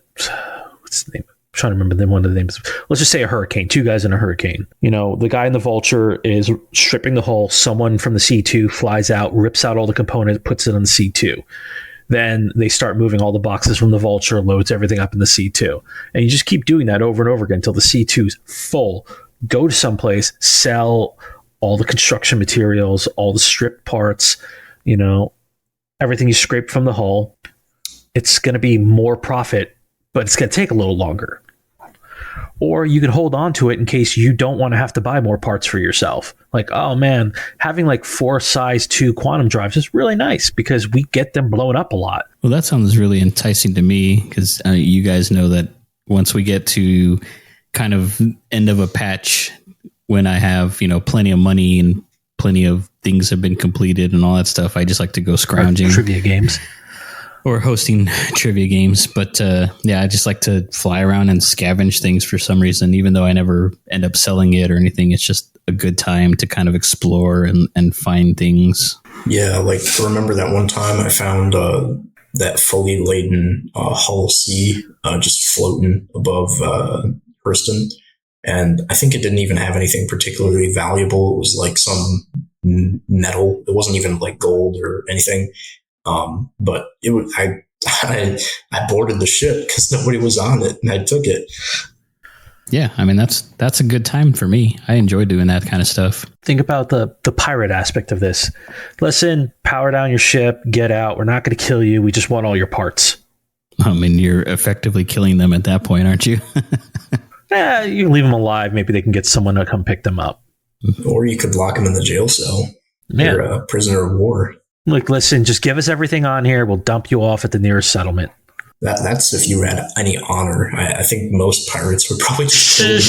name? I'm trying to remember one of the names. Let's just say a hurricane. 2 guys in a hurricane. The guy in the vulture is stripping the hull. Someone from the C2 flies out, rips out all the components, puts it on the C2. Then they start moving all the boxes from the vulture, loads everything up in the C2. And you just keep doing that over and over again until the C2's full. Go to someplace, sell all the construction materials, all the stripped parts, everything you scrape from the hull. It's going to be more profit, but it's going to take a little longer. Or you can hold on to it in case you don't want to have to buy more parts for yourself. Like, oh man, having like 4 size 2 quantum drives is really nice because we get them blown up a lot. Well, that sounds really enticing to me, because you guys know that once we get to kind of end of a patch, when I have, plenty of money and plenty of things have been completed and all that stuff, I just like to go scrounging. Trivia games. Or hosting trivia games. But I just like to fly around and scavenge things for some reason, even though I never end up selling it or anything. It's just a good time to kind of explore and find things. Yeah, like remember that one time I found that fully laden Hull C just floating above Hurston. And I think it didn't even have anything particularly valuable. It was like some metal. It wasn't even like gold or anything. But it was, I boarded the ship because nobody was on it, and I took it. Yeah, I mean that's a good time for me. I enjoy doing that kind of stuff. Think about the pirate aspect of this. Listen, power down your ship, get out. We're not going to kill you. We just want all your parts. I mean, you're effectively killing them at that point, aren't you? Yeah, you can leave them alive. Maybe they can get someone to come pick them up. Or you could lock them in the jail cell. Yeah. You're a prisoner of war. Like, listen, just give us everything on here. We'll dump you off at the nearest settlement. That's if you had any honor. I think most pirates would probably just don't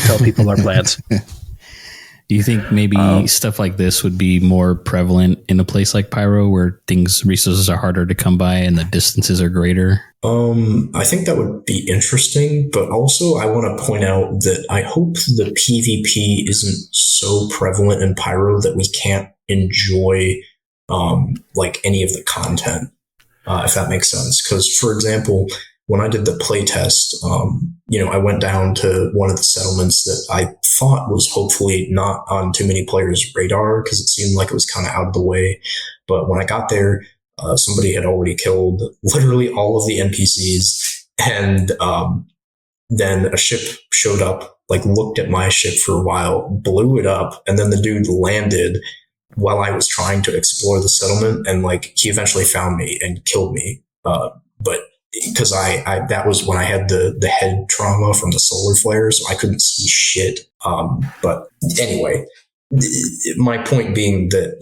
tell people our plans. Do you think maybe stuff like this would be more prevalent in a place like Pyro, where resources are harder to come by and the distances are greater? I think that would be interesting, but also I want to point out that I hope the PvP isn't so prevalent in Pyro that we can't enjoy like any of the content, if that makes sense. Because, for example, when I did the play test, I went down to one of the settlements that I thought was hopefully not on too many players' radar because it seemed like it was kind of out of the way. But when I got there, somebody had already killed literally all of the NPCs, and then a ship showed up, like looked at my ship for a while, blew it up, and then the dude landed while I was trying to explore the settlement, and like he eventually found me and killed me. But because I that was when I had the head trauma from the solar flare, so I couldn't see shit. But anyway, my point being that,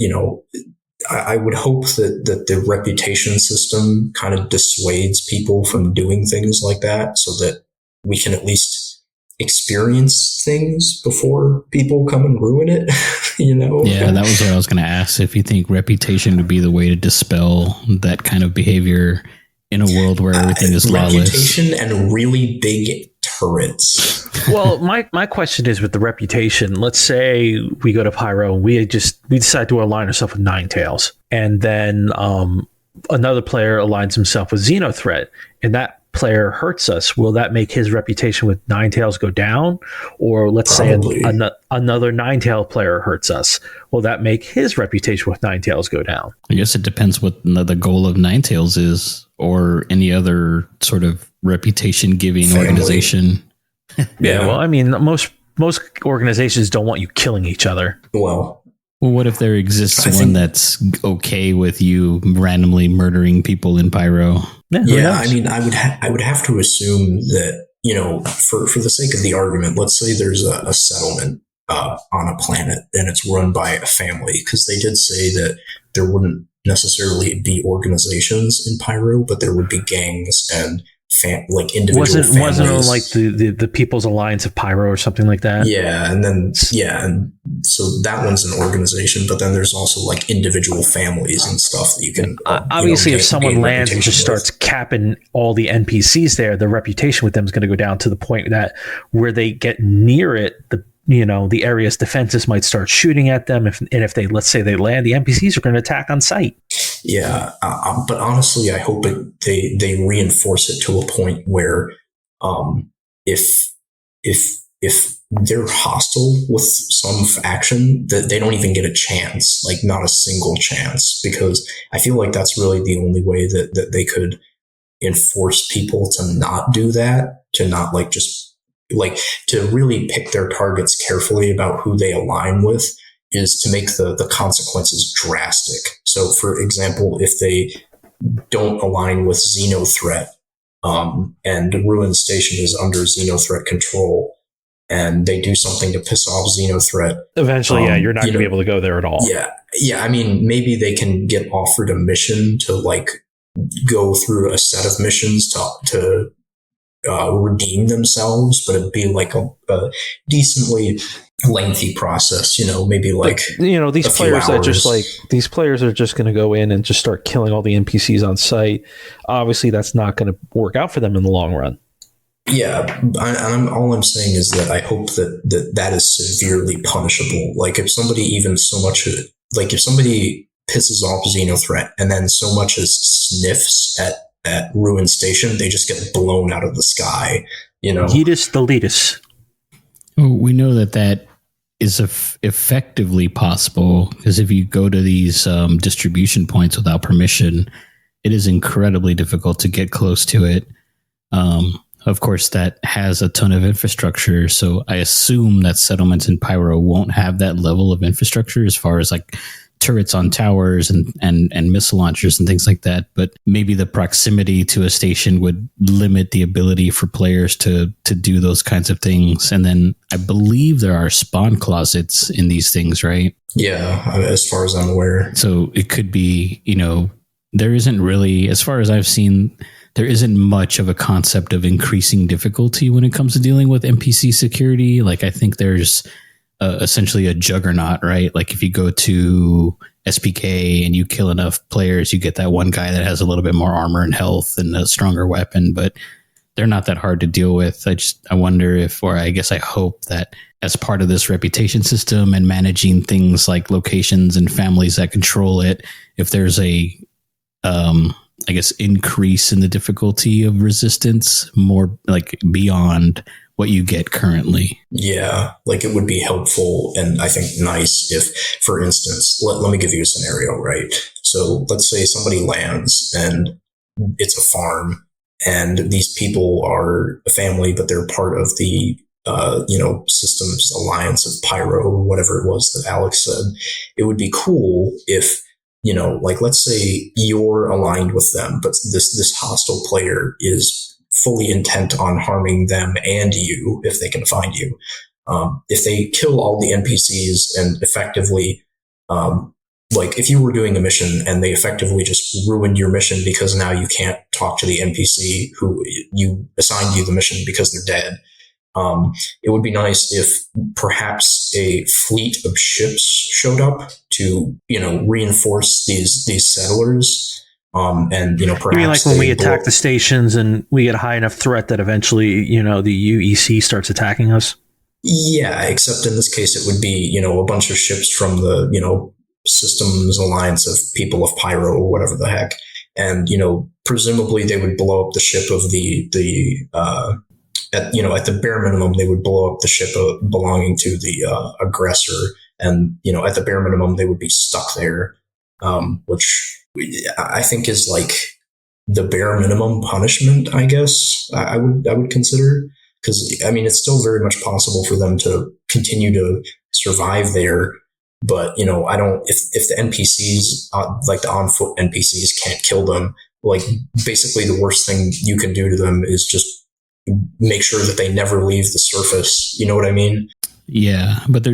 I would hope that the reputation system kind of dissuades people from doing things like that, so that we can at least experience things before people come and ruin it. Yeah, that was what I was going to ask, if you think reputation would be the way to dispel that kind of behavior in a world where everything is lawless. Reputation and really big turrets. Well, my question is with the reputation. Let's say we go to Pyro and we decide to align ourselves with Ninetales, and then another player aligns himself with Xenothreat, and that player hurts us. Will that make his reputation with Ninetales go down? Or let's Probably. Say another Ninetale player hurts us. Will that make his reputation with Ninetales go down? I guess it depends what the goal of Ninetales is, or any other sort of reputation-giving organization. Yeah, well, I mean, most organizations don't want you killing each other. Well, what if there exists one that's okay with you randomly murdering people in Pyro? Yeah, I mean, I would have to assume that, for the sake of the argument, let's say there's a settlement on a planet and it's run by a family, because they did say that there wouldn't necessarily be organizations in Pyro, but there would be gangs and individual families. Wasn't it like the People's Alliance of Pyro or something like that? Yeah, and so that one's an organization, but then there's also like individual families and stuff that you can obviously if someone lands and just starts capping all the NPCs there, the reputation with them is going to go down to the point that where they get near it, the area's defenses might start shooting at them. If they, let's say they land, the NPCs are going to attack on sight. Yeah, but honestly, I hope they reinforce it to a point where if they're hostile with some faction, that they don't even get a chance, like not a single chance, because I feel like that's really the only way that they could enforce people to not do that, to not to really pick their targets carefully about who they align with, is to make the consequences drastic. So, for example, if they don't align with Xenothreat, and Ruin Station is under Xenothreat control, and they do something to piss off Xenothreat, eventually, you're not going to be able to go there at all. Yeah. I mean, maybe they can get offered a mission to go through a set of missions to redeem themselves, but it'd be like a decently lengthy process, maybe these players these players are just going to go in and just start killing all the NPCs on site. Obviously that's not going to work out for them in the long run. Yeah, all I'm saying is that I hope that is severely punishable. Like if somebody if somebody pisses off Xenothreat and then so much as sniffs at Ruin Station, they just get blown out of the sky, Heatus deletus. We know that is effectively possible, because if you go to these distribution points without permission, it is incredibly difficult to get close to it. Of course, that has a ton of infrastructure, so I assume that settlements in Pyro won't have that level of infrastructure as far as turrets on towers and missile launchers and things like that. But maybe the proximity to a station would limit the ability for players to do those kinds of things. And then I believe there are spawn closets in these things, right? Yeah, as far as I'm aware. So it could be, there isn't really, as far as I've seen, there isn't much of a concept of increasing difficulty when it comes to dealing with NPC security. I think there's essentially a juggernaut, right? Like if you go to SPK and you kill enough players, you get that one guy that has a little bit more armor and health and a stronger weapon, but they're not that hard to deal with. I wonder I hope that as part of this reputation system and managing things like locations and families that control it, if there's a I guess, increase in the difficulty of resistance more like beyond what you get currently. Yeah, like it would be helpful and I think nice if, for instance, let me give you a scenario, right? So let's say somebody lands and it's a farm and these people are a family, but they're part of the systems alliance of Pyro or whatever it was that Alex said. It would be cool if, like let's say you're aligned with them, but this hostile player is fully intent on harming them and you if they can find you. If they kill all the NPCs and effectively, like if you were doing a mission and they effectively just ruined your mission because now you can't talk to the NPC who you assigned you the mission because they're dead. It would be nice if perhaps a fleet of ships showed up to, reinforce these settlers. And perhaps you mean like when we attack the stations and we get a high enough threat that eventually, the UEC starts attacking us? Yeah, except in this case, it would be, a bunch of ships from the, systems alliance of people of Pyro or whatever the heck. And, presumably they would blow up the ship of at the bare minimum, they would blow up the ship belonging to the aggressor. And, at the bare minimum, they would be stuck there, which I think is like the bare minimum punishment, I guess I would consider, because I mean, it's still very much possible for them to continue to survive there. But, I don't, if the NPCs, like the on foot NPCs can't kill them, like basically the worst thing you can do to them is just make sure that they never leave the surface. You know what I mean? Yeah, but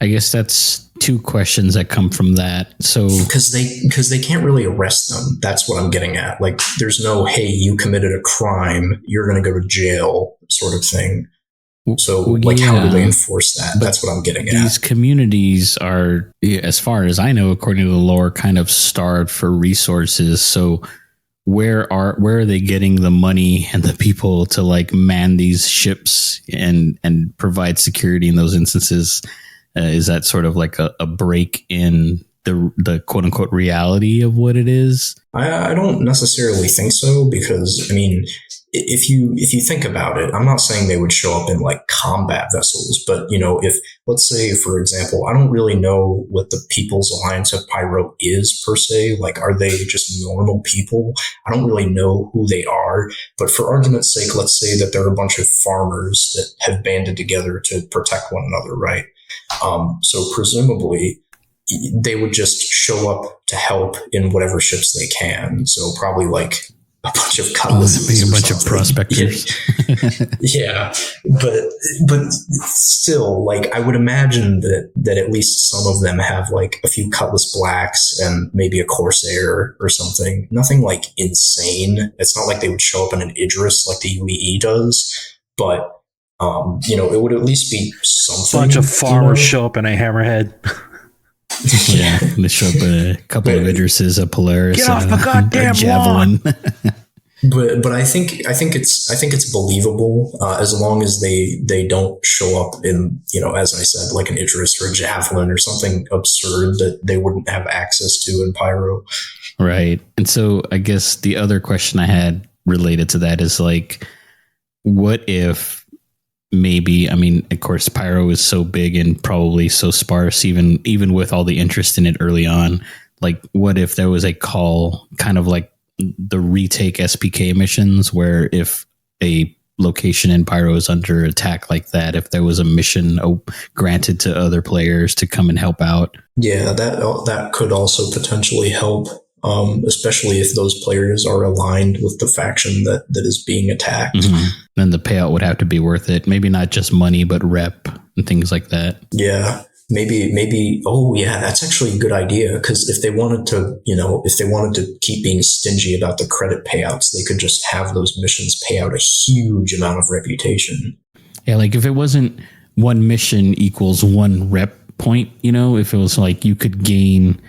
I guess that's two questions that come from that. So because they can't really arrest them. That's what I'm getting at. Like there's no, hey, you committed a crime, you're going to go to jail sort of thing. So like, how do they enforce that? That's what I'm getting at. These communities are, as far as I know, according to the lore, kind of starved for resources. So where are they getting the money and the people to like man these ships and provide security in those instances? Is that sort of like a break in the quote unquote reality of what it is? I don't necessarily think so, because I mean, if you think about it, I'm not saying they would show up in like combat vessels, but if let's say, for example, I don't really know what the People's Alliance of Pyro is per se. Like, are they just normal people? I don't really know who they are, but for argument's sake, let's say that there are a bunch of farmers that have banded together to protect one another, right? So presumably they would just show up to help in whatever ships they can. So probably like a bunch of cutlasses, a bunch of prospectors. Yeah. But still, like, I would imagine that at least some of them have like a few cutlass blacks and maybe a corsair or something. Nothing like insane. It's not like they would show up in an Idris like the UEE does, but it would at least be something. Bunch of farmers show up in a hammerhead. Yeah, they show up a couple of Idrises, a Polaris, get off my goddamn javelin. But I think it's believable as long as they don't show up in, as I said, like an Idris or a javelin or something absurd that they wouldn't have access to in Pyro. Right. And so I guess the other question I had related to that is like, what if maybe, I mean, of course, Pyro is so big and probably so sparse, even with all the interest in it early on. Like, what if there was a call, kind of like the retake SPK missions, where if a location in Pyro is under attack like that, if there was a mission granted to other players to come and help out? Yeah, that could also potentially help. Especially if those players are aligned with the faction that is being attacked. Mm-hmm. Then the payout would have to be worth it. Maybe not just money, but rep and things like that. Yeah, maybe. Oh, yeah, that's actually a good idea. Because if they wanted to keep being stingy about the credit payouts, they could just have those missions pay out a huge amount of reputation. Yeah, like if it wasn't one mission equals one rep point, if it was like you could gain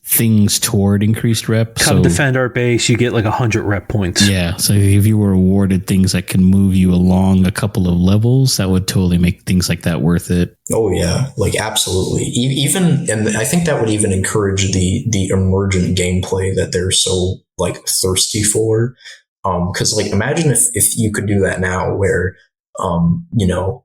things toward increased rep. Come defend our base, you get like 100 rep points. Yeah, so if you were awarded things that can move you along a couple of levels, that would totally make things like that worth it. Oh yeah, like absolutely. Even, and I think that would even encourage the emergent gameplay that they're so like thirsty for. Cause like imagine if you could do that now where, you know,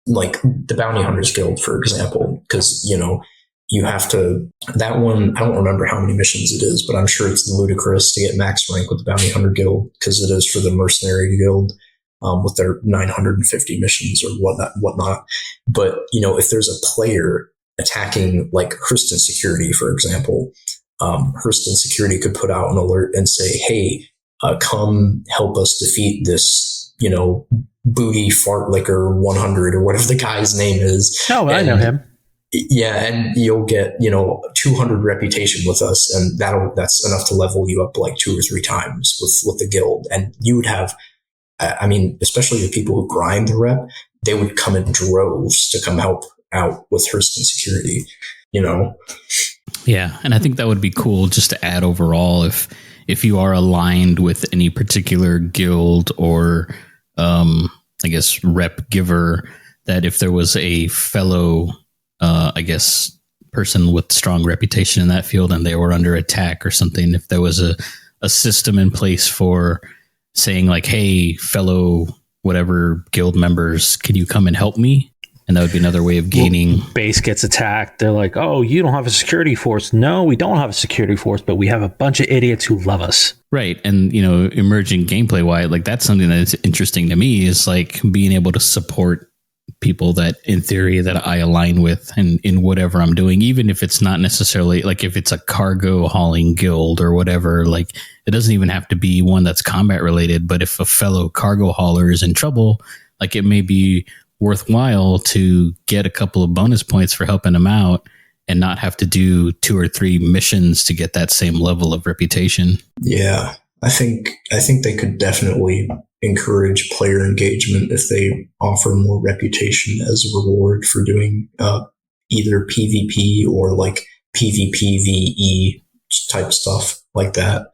like the Bounty Hunters Guild, for example, cause you know, you have to, that one, I don't remember how many missions it is, but I'm sure it's ludicrous to get max rank with the Bounty Hunter Guild because it is for the Mercenary Guild. With their 950 missions or whatnot. But, you know, if there's a player attacking like Hurston Security, for example, Hurston Security could put out an alert and say, hey, come help us defeat this, you know, booty fart liquor 100 or whatever the guy's name is. Oh, I know him. Yeah, and you'll get, you know, 200 reputation with us, and that's enough to level you up like 2 or 3 times with the guild. And you would have, I mean, especially the people who grind the rep, they would come in droves to come help out with Hurston Security, you know? Yeah, and I think that would be cool just to add overall if you are aligned with any particular guild or, I guess, rep giver, that if there was a fellow, I guess, person with strong reputation in that field and they were under attack or something, if there was a system in place for saying like, hey, fellow whatever guild members, can you come and help me? And that would be another way of gaining. Base gets attacked. They're like, oh, you don't have a security force. No, we don't have a security force, but we have a bunch of idiots who love us. Right. And, you know, emerging gameplay wise, like that's something that's interesting to me is like being able to support people that in theory that I align with and in whatever I'm doing, even if it's not necessarily like if it's a cargo hauling guild or whatever, like it doesn't even have to be one that's combat related. But if a fellow cargo hauler is in trouble, like it may be worthwhile to get a couple of bonus points for helping them out and not have to do 2 or 3 missions to get that same level of reputation. Yeah, I think they could definitely encourage player engagement if they offer more reputation as a reward for doing either PvP or like PvPvE type stuff like that.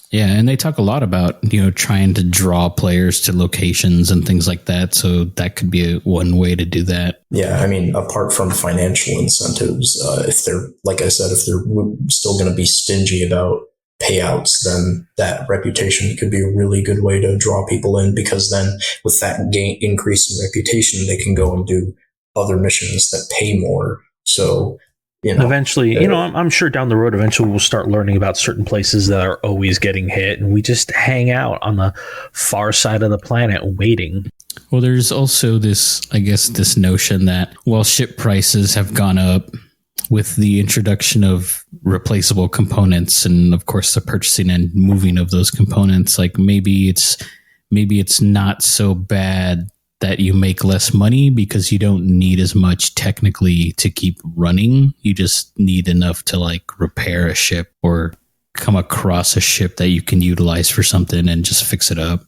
Yeah, and they talk a lot about, you know, trying to draw players to locations and things like that. So that could be one way to do that. Yeah, I mean, apart from financial incentives, if they're, like I said, if they're still going to be stingy about payouts, then that reputation could be a really good way to draw people in, because then with that increase in reputation, they can go and do other missions that pay more. So, you know, eventually, you know, I'm sure down the road, eventually we'll start learning about certain places that are always getting hit, and we just hang out on the far side of the planet waiting. Well, there's also this, I guess, this notion that while ship prices have gone up with the introduction of replaceable components and of course the purchasing and moving of those components, like maybe it's not so bad that you make less money because you don't need as much technically to keep running. You just need enough to like repair a ship or come across a ship that you can utilize for something and just fix it up.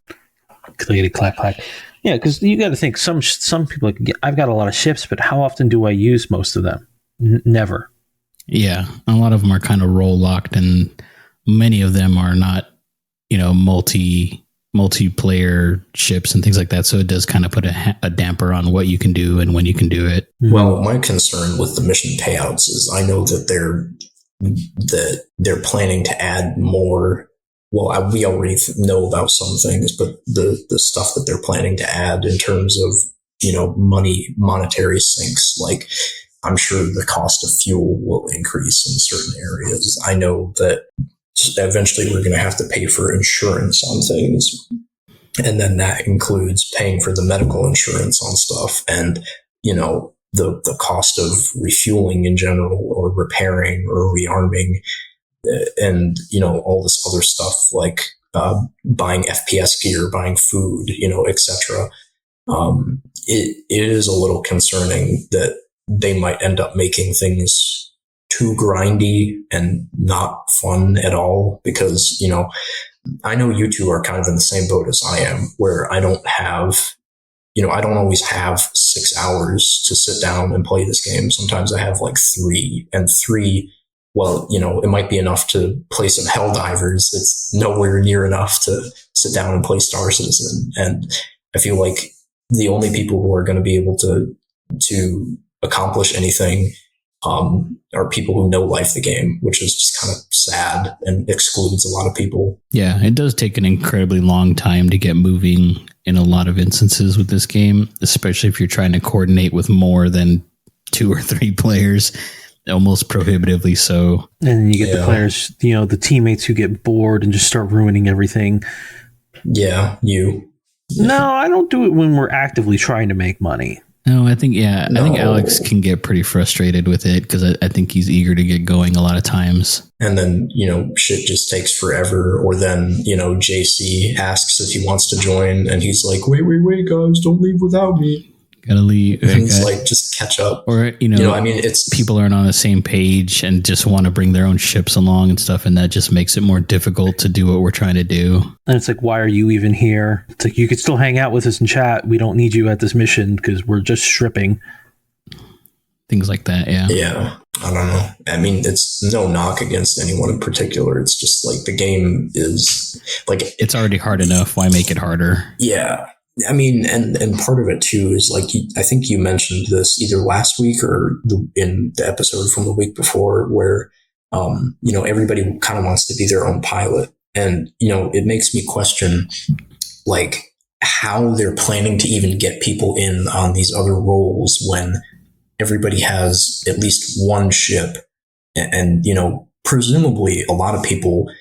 Clickety clack clack. Yeah, because you got to think some people, like, I've got a lot of ships, but how often do I use most of them? Never. Yeah, a lot of them are kind of role locked, and many of them are not, you know, multiplayer ships and things like that. So it does kind of put a damper on what you can do and when you can do it. Well, my concern with the mission payouts is I know that they're planning to add more. Well, we already know about some things, but the stuff that they're planning to add in terms of, you know, monetary sinks, like I'm sure the cost of fuel will increase in certain areas. I know that eventually we're going to have to pay for insurance on things. And then that includes paying for the medical insurance on stuff and, you know, the cost of refueling in general or repairing or rearming and, you know, all this other stuff like buying FPS gear, buying food, you know, etc. It is a little concerning that they might end up making things too grindy and not fun at all, because, you know, I know you two are kind of in the same boat as I am, where I don't always have 6 hours to sit down and play this game. Sometimes I have like 3, and 3, well, you know, it might be enough to play some Helldivers. It's nowhere near enough to sit down and play Star Citizen. And I feel like the only people who are going to be able to accomplish anything are people who know life the game, which is just kind of sad and excludes a lot of people. Yeah, it does take an incredibly long time to get moving in a lot of instances with this game, especially if you're trying to coordinate with more than 2 or 3 players, almost prohibitively so. And then you get the players, the teammates who get bored and just start ruining everything. Yeah, you. No, I don't do it when we're actively trying to make money. No, I think Alex can get pretty frustrated with it because I think he's eager to get going a lot of times. And then, shit just takes forever. Or then, JC asks if he wants to join and he's like, wait, guys, don't leave without me. Gotta leave. And it's like, just catch up. Or, it's people aren't on the same page and just want to bring their own ships along and stuff. And that just makes it more difficult to do what we're trying to do. And it's like, why are you even here? It's like, you could still hang out with us and chat. We don't need you at this mission because we're just stripping. Things like that. Yeah. Yeah. I don't know. I mean, it's no knock against anyone in particular. It's just like the game is like, it's already hard enough. Why make it harder? Yeah. I mean, and part of it too is like, I think you mentioned this either last week or in the episode from the week before where, everybody kind of wants to be their own pilot. And, it makes me question like how they're planning to even get people in on these other roles when everybody has at least one ship and presumably a lot of people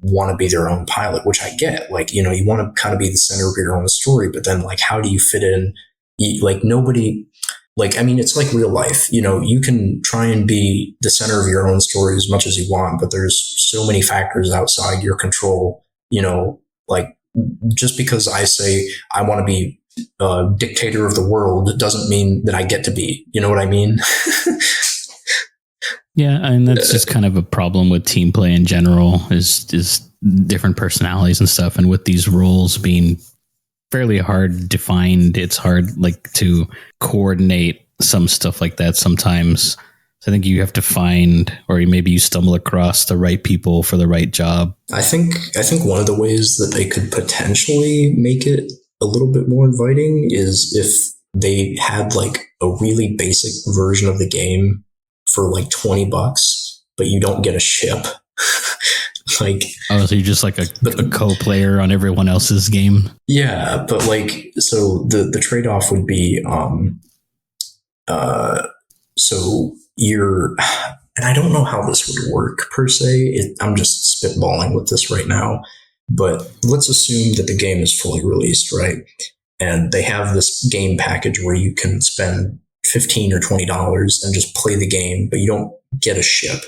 want to be their own pilot, which I get. Like, you want to kind of be the center of your own story, but then like, how do you fit in? It's like real life. You can try and be the center of your own story as much as you want, but there's so many factors outside your control. Like just because I say I want to be dictator of the world doesn't mean that I get to be. You know what I mean? Yeah, and that's just kind of a problem with team play in general is different personalities and stuff. And with these roles being fairly hard defined, it's hard like to coordinate some stuff like that sometimes. So I think you have to find, or maybe you stumble across the right people for the right job. I think one of the ways that they could potentially make it a little bit more inviting is if they had like a really basic version of the game for like $20, but you don't get a ship. Like, so you're just like a co-player on everyone else's game. Yeah, but like, so the trade-off would be, so you're, and I don't know how this would work per se. I'm just spitballing with this right now, but let's assume that the game is fully released, right? And they have this game package where you can spend $15 or $20 and just play the game, but you don't get a ship.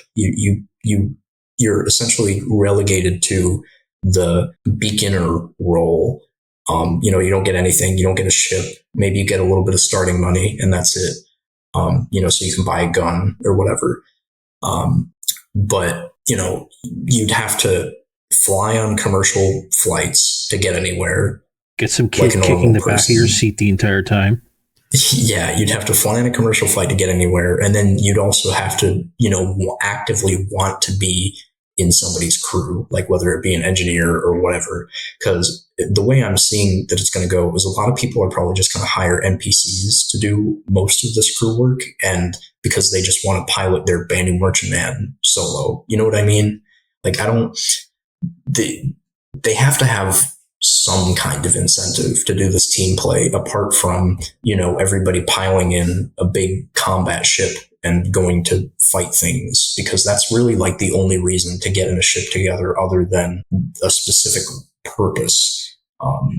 You're essentially relegated to the beginner role. You don't get anything. You don't get a ship. Maybe you get a little bit of starting money and that's it. So you can buy a gun or whatever. But you'd have to fly on commercial flights to get anywhere. Get some kid like kicking the back of your seat the entire time. Yeah, you'd have to fly on a commercial flight to get anywhere. And then you'd also have to, actively want to be in somebody's crew, like whether it be an engineer or whatever. Because the way I'm seeing that it's going to go is a lot of people are probably just going to hire NPCs to do most of this crew work. And because they just want to pilot their Bandu Merchantman solo. You know what I mean? Like, they have to have some kind of incentive to do this team play apart from, everybody piling in a big combat ship and going to fight things, because that's really like the only reason to get in a ship together other than a specific purpose.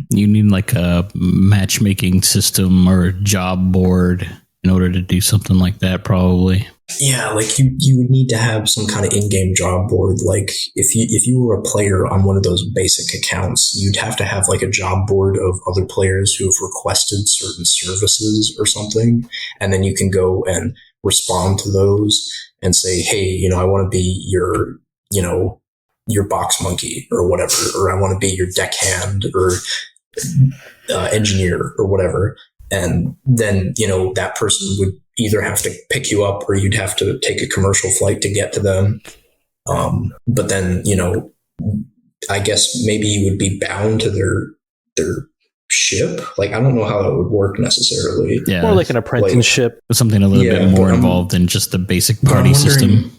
You need like a matchmaking system or a job board in order to do something like that, probably. Yeah, like you would need to have some kind of in-game job board. Like if you were a player on one of those basic accounts, you'd have to have like a job board of other players who have requested certain services or something, and then you can go and respond to those and say, hey, I want to be your box monkey or whatever, or I want to be your deckhand or engineer or whatever. And then, that person would either have to pick you up or you'd have to take a commercial flight to get to them. But then, I guess maybe you would be bound to their ship. Like, I don't know how that would work necessarily. Yeah, More like an apprenticeship. Something a little bit more involved than just the basic party system.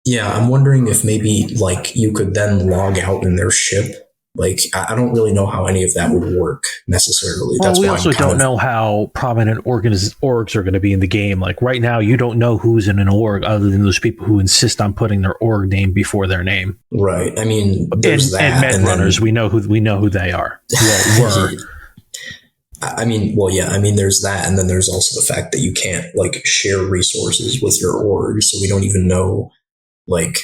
Yeah, I'm wondering if maybe like you could then log out in their ship. Like, I don't really know how any of that would work necessarily. Well, we also don't know how prominent orgs are going to be in the game. Like right now, you don't know who's in an org other than those people who insist on putting their org name before their name. Right. I mean, there's that. And med runners, we know who they are. Well, were. I mean, well, yeah. I mean, there's that, and then there's also the fact that you can't like share resources with your org, so we don't even know like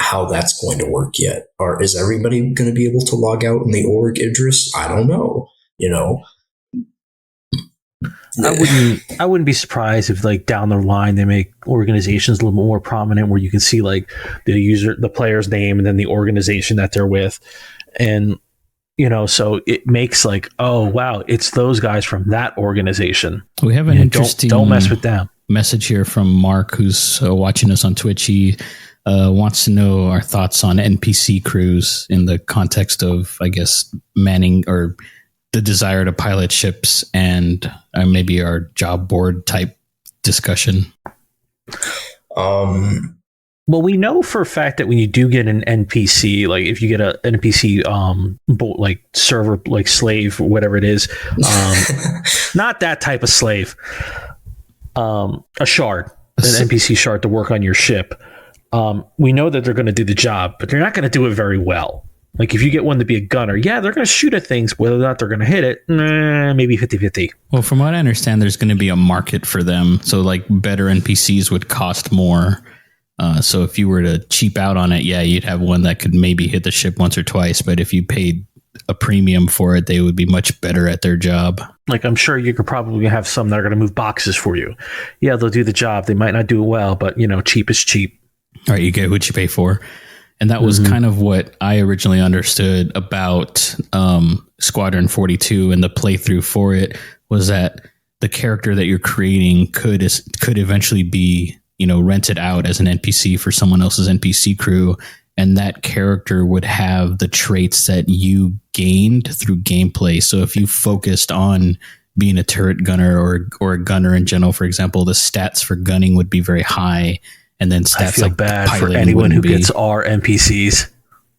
how that's going to work yet. Or is everybody going to be able to log out in the org, Idris? I don't know. You know, I wouldn't be surprised if like down the line they make organizations a little more prominent where you can see like the player's name and then the organization that they're with, and you know, so it makes like, oh wow, it's those guys from that organization. We have an interesting don't mess with them message here from Mark, who's watching us on Twitch. He wants to know our thoughts on NPC crews in the context of, I guess, manning or the desire to pilot ships and maybe our job board type discussion. Well, we know for a fact that when you do get an NPC, like if you get an NPC, like server, like slave, whatever it is, not that type of slave, a shard, an NPC shard to work on your ship. We know that they're going to do the job, but they're not going to do it very well. Like if you get one to be a gunner, yeah, they're going to shoot at things. Whether or not they're going to hit it, maybe 50-50. Well, from what I understand, there's going to be a market for them. So like better NPCs would cost more. So if you were to cheap out on it, yeah, you'd have one that could maybe hit the ship once or twice. But if you paid a premium for it, they would be much better at their job. Like I'm sure you could probably have some that are going to move boxes for you. Yeah, they'll do the job. They might not do it well, but you know, cheap is cheap. All right, you get what you pay for. And that was kind of what I originally understood about Squadron 42 and the playthrough for it, was that the character that you're creating could eventually be, you know, rented out as an NPC for someone else's NPC crew. And that character would have the traits that you gained through gameplay. So if you focused on being a turret gunner or a gunner in general, for example, the stats for gunning would be very high. And then stats I feel like bad for anyone who gets our NPCs.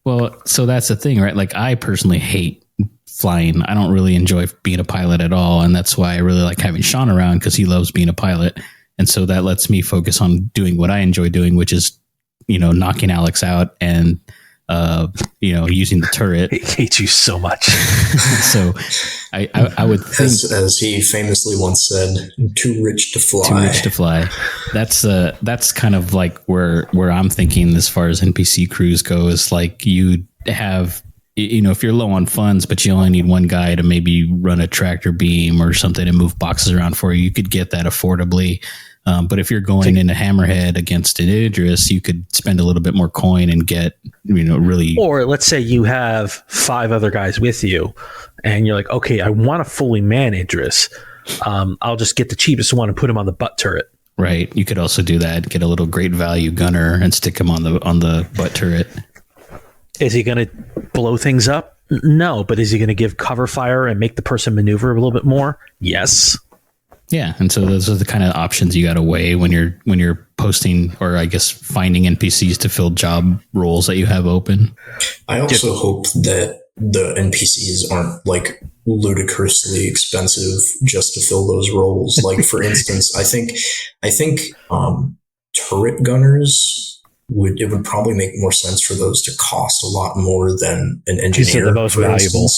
Well, so that's the thing, right? Like I personally hate flying. I don't really enjoy being a pilot at all. And that's why I really like having Sean around, because he loves being a pilot. And so that lets me focus on doing what I enjoy doing, which is, you know, knocking Alex out and, you know, using the turret. I hate you so much. So I would think, as he famously once said, too rich to fly. Too rich to fly. That's kind of like where I'm thinking as far as NPC crews go, is like you'd have, you know, if you're low on funds, but you only need one guy to maybe run a tractor beam or something and move boxes around for you, you could get that affordably. But if you're going into Hammerhead against an Idris, you could spend a little bit more coin and get, you know, really. Or let's say you have 5 other guys with you and you're like, okay, I want to fully man Idris. I'll just get the cheapest one and put him on the butt turret. Right. You could also do that. Get a little great value gunner and stick him on the butt turret. Is he going to blow things up? No. But is he going to give cover fire and make the person maneuver a little bit more? Yes. Yeah, and so those are the kind of options you got to weigh when you're posting, or I guess finding NPCs to fill job roles that you have open. I also hope that the NPCs aren't like ludicrously expensive just to fill those roles. Like for instance, I think turret gunners would probably make more sense for those to cost a lot more than an engineer. The most valuable.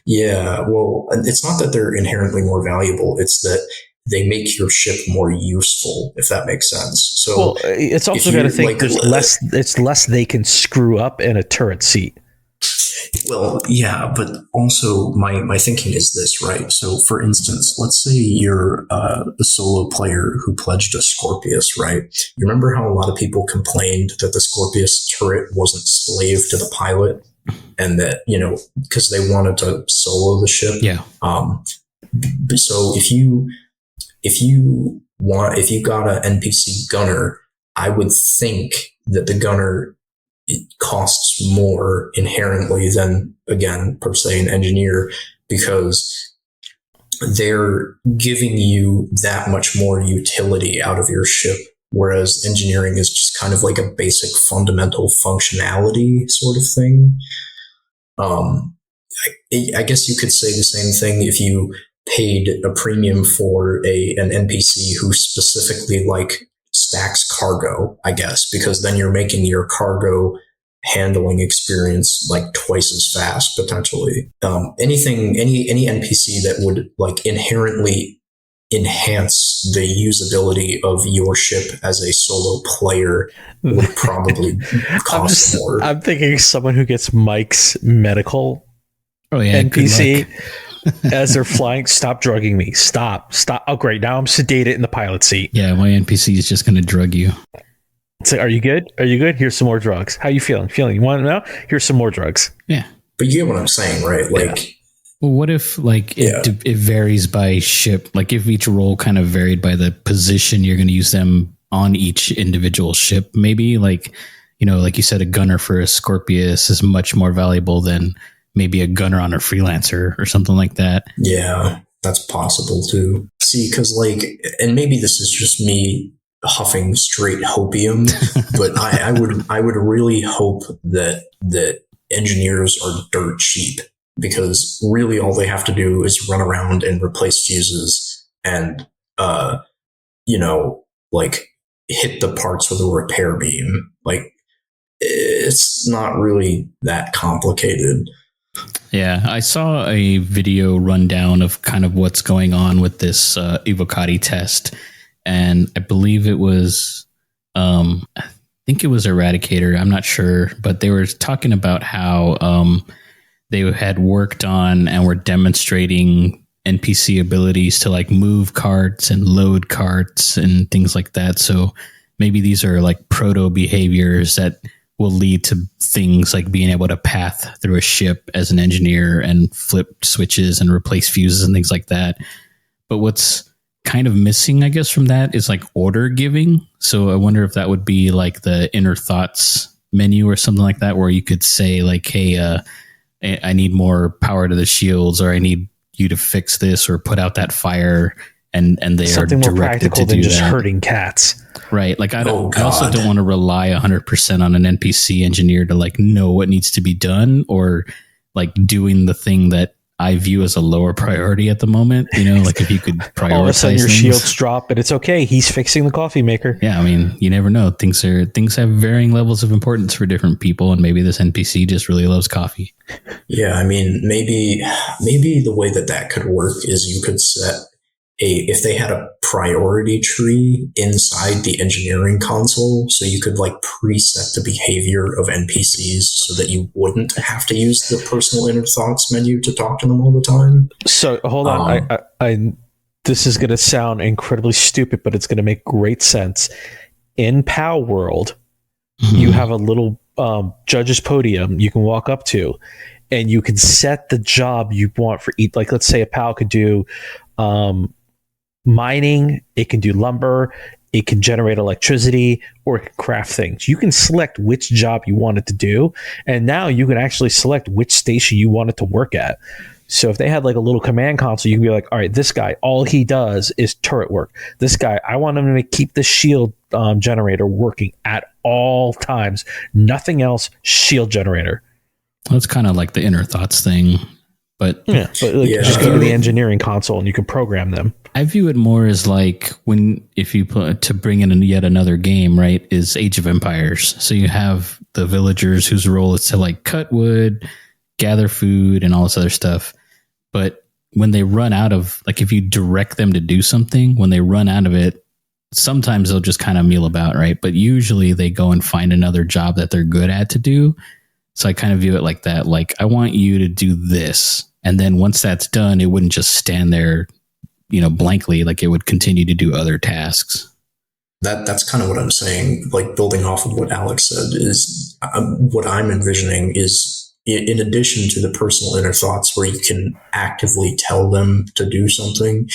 Yeah, well, it's not that they're inherently more valuable. It's that they make your ship more useful, if that makes sense. So, well, it's also got to think like, there's less. It's less they can screw up in a turret seat. Well, yeah, but also my thinking is this, right? So, for instance, let's say you're a solo player who pledged a Scorpius, right? You remember how a lot of people complained that the Scorpius turret wasn't slave to the pilot? And that, you know, because they wanted to solo the ship. Yeah. So if you got an NPC gunner, I would think that the gunner, it costs more inherently than, again, per se, an engineer. because they're giving you that much more utility out of your ship, whereas engineering is just kind of like a basic fundamental functionality sort of thing. I guess you could say the same thing if you paid a premium for an NPC who specifically like stacks cargo, I guess, because then you're making your cargo handling experience like twice as fast potentially. Any NPC that would like inherently enhance the usability of your ship as a solo player would probably cost more. I'm thinking someone who gets Mike's medical NPC as they're flying. Stop drugging me. Stop. Oh, great. Now I'm sedated in the pilot seat. Yeah, my NPC is just going to drug you. Say, are you good? Are you good? Here's some more drugs. How you feeling? You want to know? Here's some more drugs. Yeah. But you get what I'm saying, right? Like, yeah. Well, what if like it varies by ship? Like if each role kind of varied by the position you're going to use them on each individual ship, maybe like, you know, like you said, a gunner for a Scorpius is much more valuable than maybe a gunner on a freelancer or something like that. Yeah, that's possible too. See, because like, and maybe this is just me huffing straight hopium, but I would really hope that engineers are dirt cheap, because really all they have to do is run around and replace fuses and you know, like hit the parts with a repair beam. Like it's not really that complicated. Yeah, I saw a video rundown of kind of what's going on with this Evocati test, and I believe it was, I think it was Eradicator, I'm not sure, but they were talking about how they had worked on and were demonstrating NPC abilities to like move carts and load carts and things like that. So maybe these are like proto behaviors that will lead to things like being able to path through a ship as an engineer and flip switches and replace fuses and things like that. But what's kind of missing, I guess, from that is like order giving. So I wonder if that would be like the inner thoughts menu or something like that, where you could say like, hey, I need more power to the shields, or I need you to fix this or put out that fire. And they something are more practical than just hurting cats. Right. Like I also don't want to rely 100% on an NPC engineer to like know what needs to be done, or like doing the thing that I view as a lower priority at the moment. You know, like if you could prioritize all of a sudden your things. Shields drop, but it's okay. He's fixing the coffee maker. Yeah. I mean, you never know. Things have varying levels of importance for different people. And maybe this NPC just really loves coffee. Yeah. I mean, maybe the way that could work is you could set if they had a priority tree inside the engineering console, so you could like preset the behavior of NPCs so that you wouldn't have to use the personal inner thoughts menu to talk to them all the time. So hold on. I this is going to sound incredibly stupid, but it's going to make great sense. In POW world, you have a little judge's podium you can walk up to, and you can set the job you want for each. Like, let's say a POW could do mining, it can do lumber, it can generate electricity, or it can craft things. You can select which job you want it to do, and now you can actually select which station you want it to work at. So if they had like a little command console, you can be like, all right, this guy, all he does is turret work. This guy, I want him to keep the shield generator working at all times. Nothing else, shield generator. Well, it's kind of like the inner thoughts thing. But yeah, just go to the engineering console and you can program them. I view it more as like if you put to bring in yet another game, right, is Age of Empires. So you have the villagers whose role is to like cut wood, gather food, and all this other stuff. But when they run out of, like, if you direct them to do something, when they run out of it, sometimes they'll just kind of meal about, right? But usually they go and find another job that they're good at to do. So I kind of view it like that. Like, I want you to do this. And then once that's done, it wouldn't just stand there, you know, blankly. Like, it would continue to do other tasks. That's kind of what I'm saying. Like, building off of what Alex said is what I'm envisioning is, in addition to the personal inner thoughts where you can actively tell them to do something,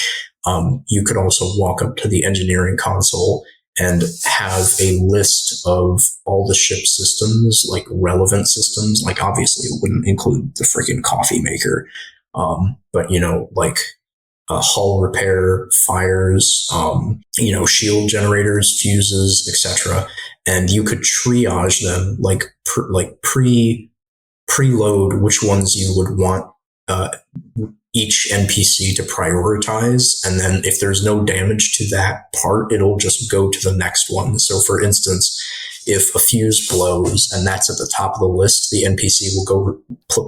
you could also walk up to the engineering console and have a list of all the ship systems, like relevant systems. Like, obviously it wouldn't include the freaking coffee maker, But like hull repair, fires, shield generators, fuses, etc. And you could triage them, like preload which ones you would want each NPC to prioritize, and then if there's no damage to that part, it'll just go to the next one. So for instance, if a fuse blows and that's at the top of the list, the NPC will go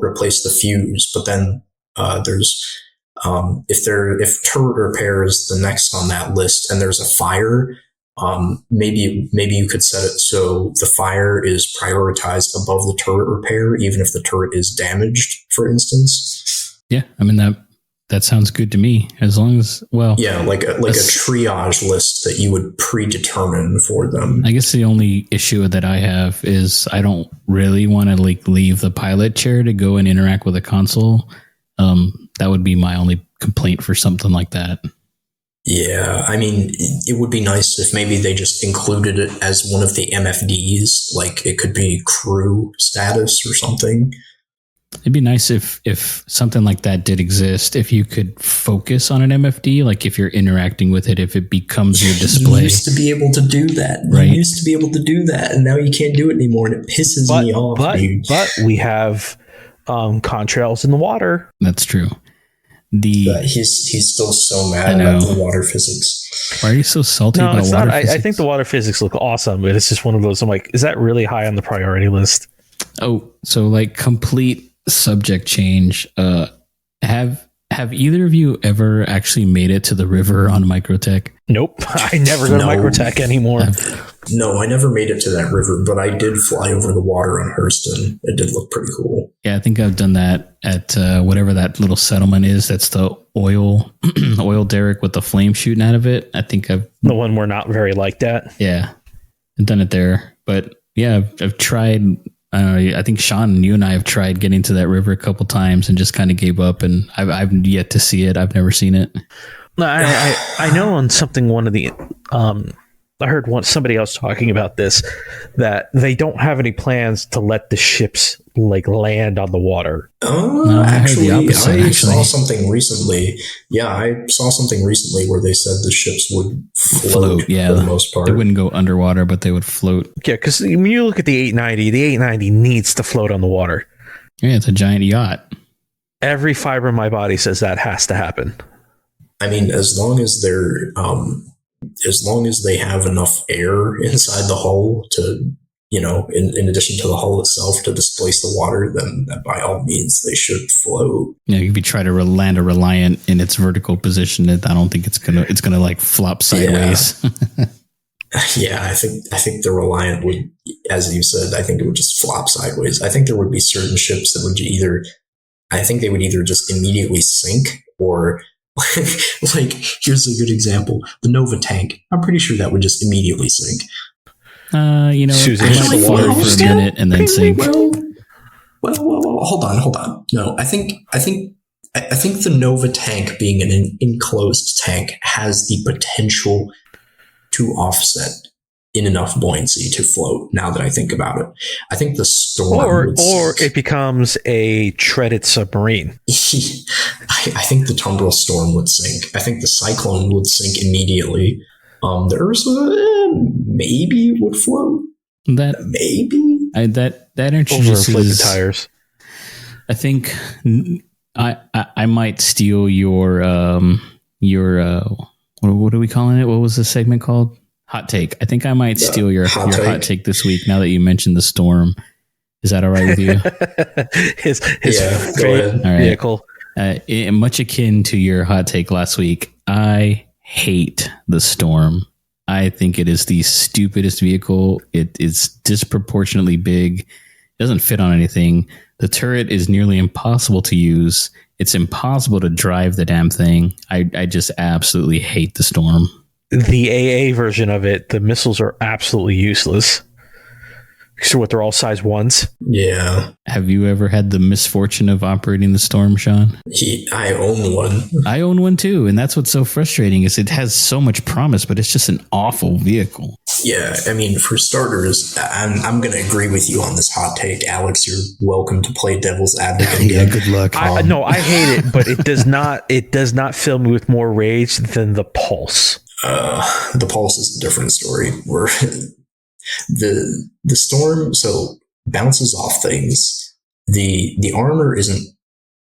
replace the fuse. But then if turret repair is the next on that list and there's a fire, maybe you could set it so the fire is prioritized above the turret repair, even if the turret is damaged, for instance. Yeah, I mean that sounds good to me. As long as like a triage list that you would predetermine for them. I guess the only issue that I have is I don't really want to leave the pilot chair to go and interact with a console. That would be my only complaint for something like that. Yeah, I mean, it would be nice if maybe they just included it as one of the MFDs, like it could be crew status or something. It'd be nice if something like that did exist, if you could focus on an MFD, like if you're interacting with it, if it becomes your display. You used to be able to do that. Right? You used to be able to do that, and now you can't do it anymore, and it pisses me off. But we have contrails in the water. That's true. He's still so mad about the water physics. Why are you so salty about it's water not. physics? I think the water physics look awesome, but it's just one of those. I'm like, is that really high on the priority list? Oh, so like complete subject change. Have either of you ever actually made it to the river on Microtech? Nope. I never go to Microtech anymore. No, I never made it to that river, but I did fly over the water on Hurston. It did look pretty cool. Yeah, I think I've done that at whatever that little settlement is. That's the oil derrick with the flame shooting out of it. I think the one we're not very liked at. Yeah, I've done it there. But yeah, I've tried. I think Sean, you and I have tried getting to that river a couple times and just kind of gave up. And I've yet to see it. I've never seen it. No, I know on something. I heard somebody else talking about this, that they don't have any plans to let the ships land on the water. Actually, I saw something recently. Yeah, I saw something recently where they said the ships would float for the most part. They wouldn't go underwater, but they would float. Yeah, because when you look at the 890 needs to float on the water. Yeah, it's a giant yacht. Every fiber in my body says that has to happen. I mean, as long as they have enough air inside the hull to, in addition to the hull itself, to displace the water, then by all means they should float. Yeah, if you try to land a Reliant in its vertical position, I don't think it's gonna flop sideways. Yeah, I think the Reliant would, as you said, I think it would just flop sideways. I think there would be certain ships that would they would either just immediately sink or. Here's a good example. The Nova tank. I'm pretty sure that would just immediately sink. Susan, the water for a minute and then sink. Well, hold on. No, I think the Nova tank, being an enclosed tank, has the potential to offset in enough buoyancy to float. Now that I think about it, I think the Storm or it becomes a treaded submarine. I think the Tundra Storm would sink. I think the Cyclone would sink immediately. The Ursa maybe would float. That introduces overinflated tires. I think I might steal your what are we calling it? What was the segment called? Hot take. I think I might steal your hot take this week. Now that you mentioned the Storm, is that all right with you? his vehicle. Much akin to your hot take last week. I hate the Storm. I think it is the stupidest vehicle. It is disproportionately big. It doesn't fit on anything. The turret is nearly impossible to use. It's impossible to drive the damn thing. I just absolutely hate the Storm. The AA version of it, the missiles are absolutely useless. So they're all size 1s? Yeah. Have you ever had the misfortune of operating the Storm, Sean? I own one. I own one too, and that's what's so frustrating is it has so much promise, but it's just an awful vehicle. Yeah, I mean, for starters, I'm going to agree with you on this hot take, Alex. You're welcome to play devil's advocate. Yeah, good luck. No, I hate it, but it does not fill me with more rage than the pulse. The pulse is a different story. Where the storm so bounces off things. The armor isn't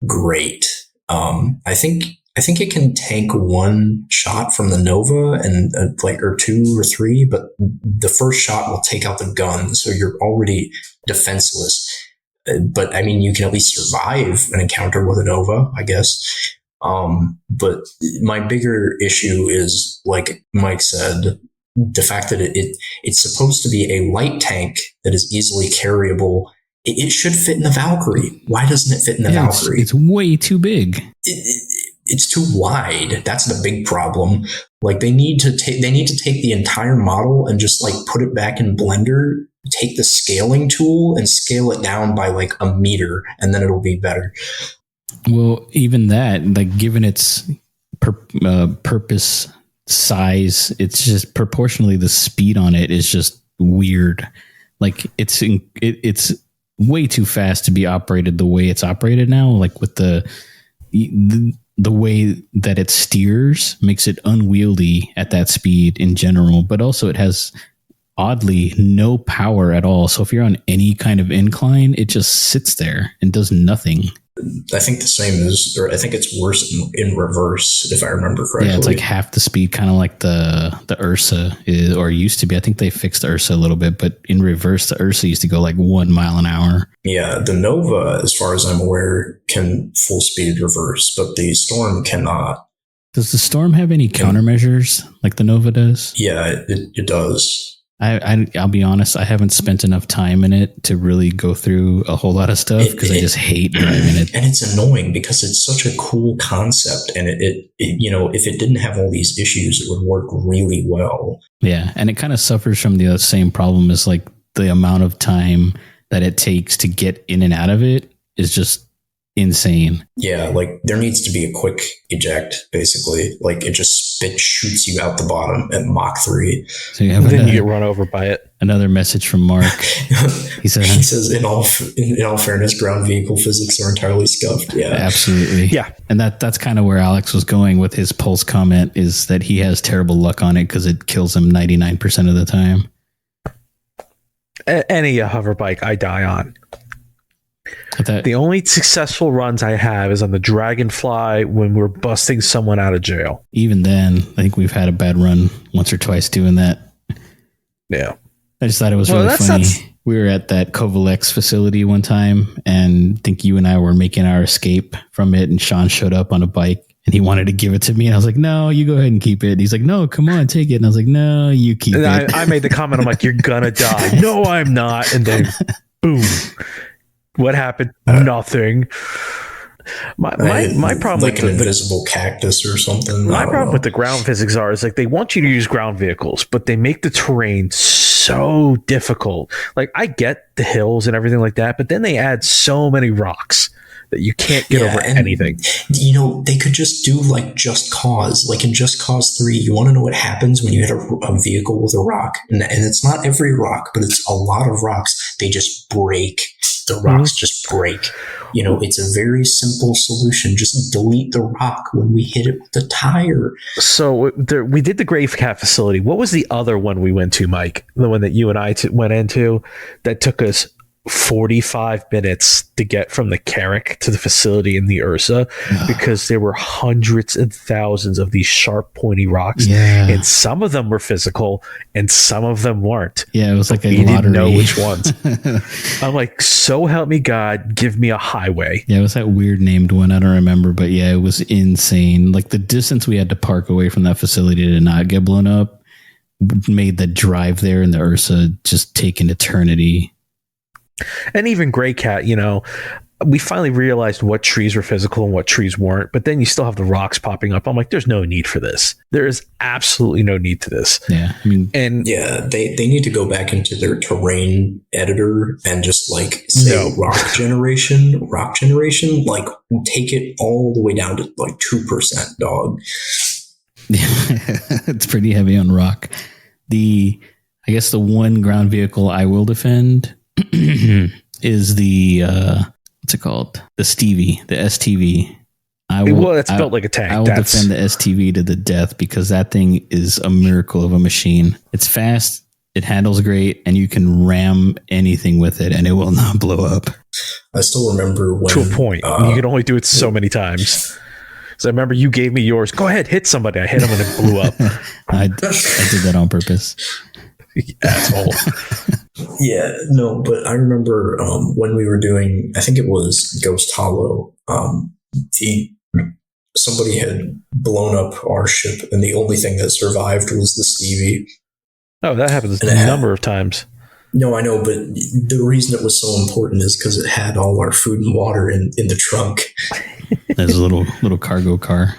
great. I think it can tank one shot from the Nova and or two or three, but the first shot will take out the gun, so you're already defenseless. But I mean, you can at least survive an encounter with a Nova, I guess. But my bigger issue is, like Mike said, the fact that it's supposed to be a light tank that is easily carryable. It should fit in the Valkyrie. Why doesn't it fit in the Valkyrie? It's way too big. It's too wide. That's the big problem. Like they need to take the entire model and just like put it back in Blender, take the scaling tool and scale it down by like a meter, and then it'll be better. Well, even that, like given its purpose size, it's just proportionally the speed on it is just weird. Like it's way too fast to be operated the way it's operated now. Like with the way that it steers makes it unwieldy at that speed in general, but also it has oddly no power at all. So if you're on any kind of incline, it just sits there and does nothing. I think the same is, or I think it's worse in reverse, if I remember correctly. Yeah, it's like half the speed, kind of like the Ursa is, or used to be. I think they fixed the Ursa a little bit, but in reverse, the Ursa used to go like 1 mile an hour. Yeah, the Nova, as far as I'm aware, can full speed reverse, but the Storm cannot. Does the Storm have any countermeasures like the Nova does? Yeah, it does. I'll be honest, I haven't spent enough time in it to really go through a whole lot of stuff because I just hate driving it. And it's annoying because it's such a cool concept, and it if it didn't have all these issues, it would work really well. Yeah, and it kind of suffers from the same problem as like the amount of time that it takes to get in and out of it is just insane. Yeah, like there needs to be a quick eject, basically. Like it shoots you out the bottom at Mach 3. So you have then you get run over by it. Another message from Mark. He says, in all fairness, ground vehicle physics are entirely scuffed. Yeah, absolutely. Yeah, and that's kind of where Alex was going with his pulse comment, is that he has terrible luck on it because it kills him 99% of the time. Any hover bike I die on. The only successful runs I have is on the Dragonfly when we're busting someone out of jail. Even then, I think we've had a bad run once or twice doing that. Yeah. I just thought it was really funny. We were at that Kovalex facility one time, and I think you and I were making our escape from it, and Sean showed up on a bike, and he wanted to give it to me, and I was like, no, you go ahead and keep it. And he's like, no, come on, take it. And I was like, no, you keep it. I made the comment, I'm like, you're gonna die. No, I'm not. And then, boom. What happened? Nothing. My problem like with an invisible cactus or something. My problem with the ground physics is like they want you to use ground vehicles, but they make the terrain so difficult. Like I get the hills and everything like that, but then they add so many rocks that you can't get over anything. They could just do like Just Cause. Like in Just Cause 3, you want to know what happens when you hit a vehicle with a rock. And it's not every rock, but it's a lot of rocks. They just break. The rocks just break. It's a very simple solution. Just delete the rock when we hit it with the tire. So we did the Grave Cat facility. What was the other one we went to, Mike? The one that you and I went into that took us 45 minutes to get from the Carrack to the facility in the Ursa because there were hundreds and thousands of these sharp, pointy rocks. Yeah. And some of them were physical and some of them weren't. Yeah, it was like a lottery. lottery. Didn't know which ones. I'm like, so help me God, give me a highway. Yeah, it was that weird named one. I don't remember, but yeah, it was insane. Like the distance we had to park away from that facility to not get blown up made the drive there in the Ursa just take an eternity. And even Grey Cat, we finally realized what trees were physical and what trees weren't, but then you still have the rocks popping up. I'm like, there's no need for this. There is absolutely no need to this. Yeah. They need to go back into their terrain editor and just like say rock generation, like take it all the way down to like 2%, dog. It's pretty heavy on rock. I guess the one ground vehicle I will defend is the what's it called? The Stevie, the STV. It's built like a tank. I will defend the STV to the death because that thing is a miracle of a machine. It's fast, it handles great, and you can ram anything with it, and it will not blow up. I still remember when... To a point. You can only do it so many times. So I remember you gave me yours. Go ahead, hit somebody. I hit him and it blew up. I did that on purpose. Asshole. Yeah, no, but I remember when we were doing, I think it was Ghost Hollow, somebody had blown up our ship, and the only thing that survived was the Stevie. Oh, that happens a number of times. No, I know, but the reason it was so important is because it had all our food and water in the trunk. There's a little cargo car.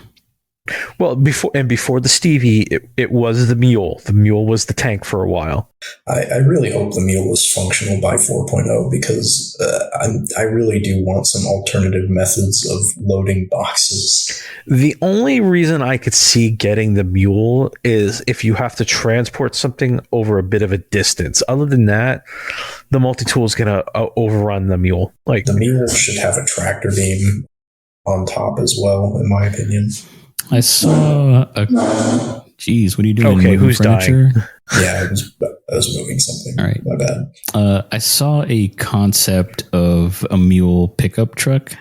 Well, before the Stevie, it was the Mule. The Mule was the tank for a while. I really hope the Mule was functional by 4.0 because I really do want some alternative methods of loading boxes. The only reason I could see getting the Mule is if you have to transport something over a bit of a distance. Other than that, the multi-tool is going to overrun the Mule. Like the Mule should have a tractor beam on top as well, in my opinion. I saw a... Geez, what are you doing? Okay, who's furniture? Dying? Yeah, I was moving something. All right. My bad. I saw a concept of a Mule pickup truck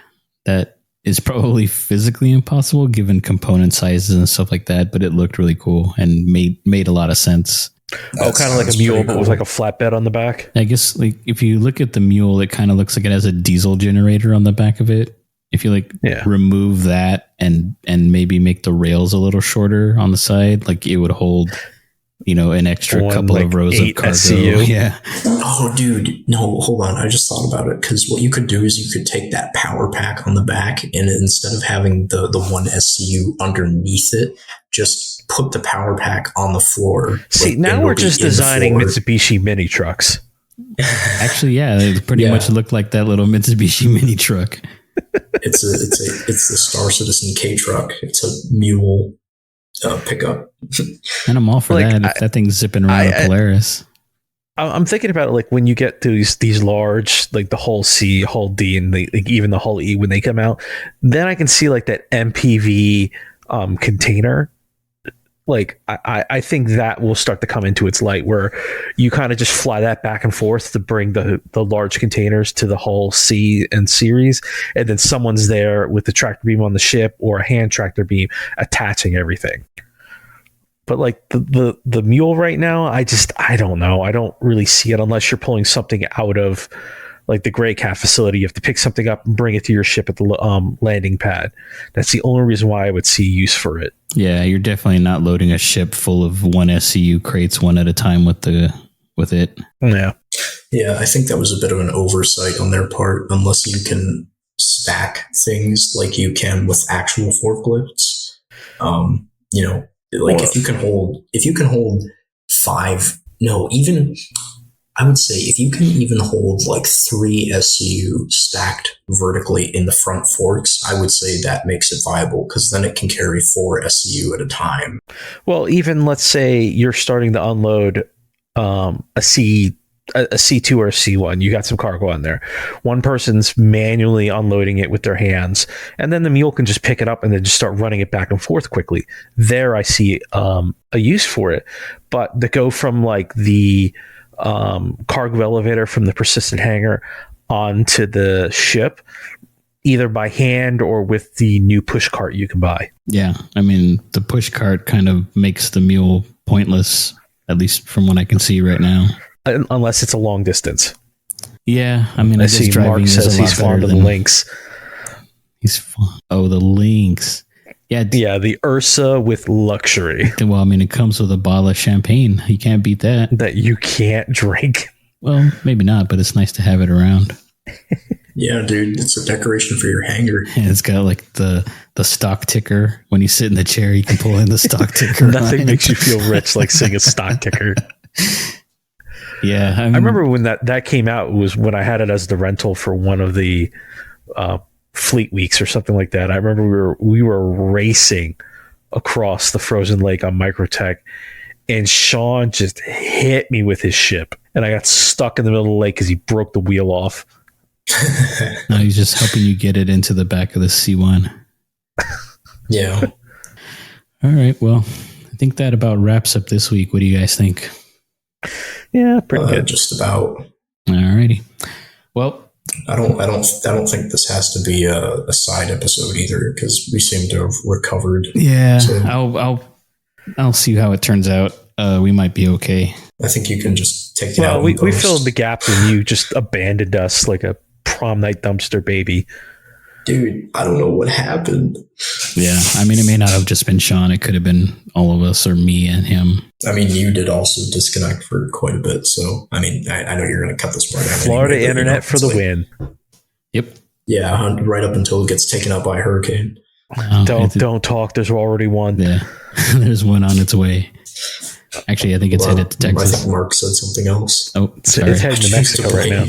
that is probably physically impossible given component sizes and stuff like that, but it looked really cool and made a lot of sense. Kind of like a Mule, but with like a flatbed on the back? I guess like if you look at the Mule, it kind of looks like it has a diesel generator on the back of it. If you remove that and maybe make the rails a little shorter on the side, like it would hold, an extra couple of rows of cargo. SCU. Yeah. Oh, dude. No, hold on. I just thought about it. Because what you could do is you could take that power pack on the back and instead of having the one SCU underneath it, just put the power pack on the floor. See, now we're just designing Mitsubishi mini trucks. Actually, yeah, it pretty much looked like that little Mitsubishi mini truck. It's the Star Citizen K truck. It's a Mule pickup, and I'm all for that. If that thing's zipping around a Polaris, I'm thinking about it like when you get to these large, like the hull C, hull D, and even the hull E when they come out. Then I can see like that MPV container. Like I think that will start to come into its light where you kind of just fly that back and forth to bring the large containers to the hull C and series, and then someone's there with the tractor beam on the ship or a hand tractor beam attaching everything. But like the Mule right now, I don't know. I don't really see it unless you're pulling something out of like the Grey Cat facility. You have to pick something up and bring it to your ship at the landing pad. That's the only reason why I would see use for it. Yeah, you're definitely not loading a ship full of one SCU crates one at a time with it. Yeah. Yeah, I think that was a bit of an oversight on their part, unless you can stack things like you can with actual forklifts. If you can hold 5, no, even I would say if you can even hold like 3 SCU stacked vertically in the front forks, I would say that makes it viable because then it can carry 4 SCU at a time. Well, even let's say you're starting to unload a C2 or a C1, you got some cargo on there. One person's manually unloading it with their hands, and then the Mule can just pick it up and then just start running it back and forth quickly. There I see a use for it. But to go from like the cargo elevator from the persistent hangar onto the ship, either by hand or with the new push cart you can buy. Yeah, I mean, the push cart kind of makes the Mule pointless, at least from what I can see right now. Unless it's a long distance. Yeah, I mean, I see Mark says he's fond of the Lynx. The Lynx. Yeah, the Ursa with luxury. Well, I mean, it comes with a bottle of champagne. You can't beat that. That you can't drink. Well, maybe not, but it's nice to have it around. Yeah, dude, it's a decoration for your hangar. And it's got like the stock ticker. When you sit in the chair, you can pull in the stock ticker. Nothing makes you feel rich like seeing a stock ticker. Yeah, I remember when that came out. It was when I had it as the rental for one of the Fleet Weeks or something like that. I remember we were racing across the frozen lake on Microtech, and Sean just hit me with his ship, and I got stuck in the middle of the lake because he broke the wheel off. No, he's just helping you get it into the back of the C1. Yeah. All right. Well, I think that about wraps up this week. What do you guys think? Yeah, pretty good. Just about. All righty. Well, I don't think this has to be a side episode either, because we seem to have recovered. Yeah, so I'll see how it turns out. We might be okay. I think you can just take it out. We filled the gap when you just abandoned us like a prom night dumpster baby. Dude, I don't know what happened. Yeah, I mean, it may not have just been Sean. It could have been all of us or me and him. I mean, you did also disconnect for quite a bit. So, I mean, I know you're going to cut this part out. Florida anyway, internet for the win. Yep. Yeah, right up until it gets taken out by a hurricane. Don't talk. There's already one. Yeah, there's one on its way. Actually, I think it's headed to Texas. I think Mark said something else. Oh, sorry. It's headed to Mexico right now.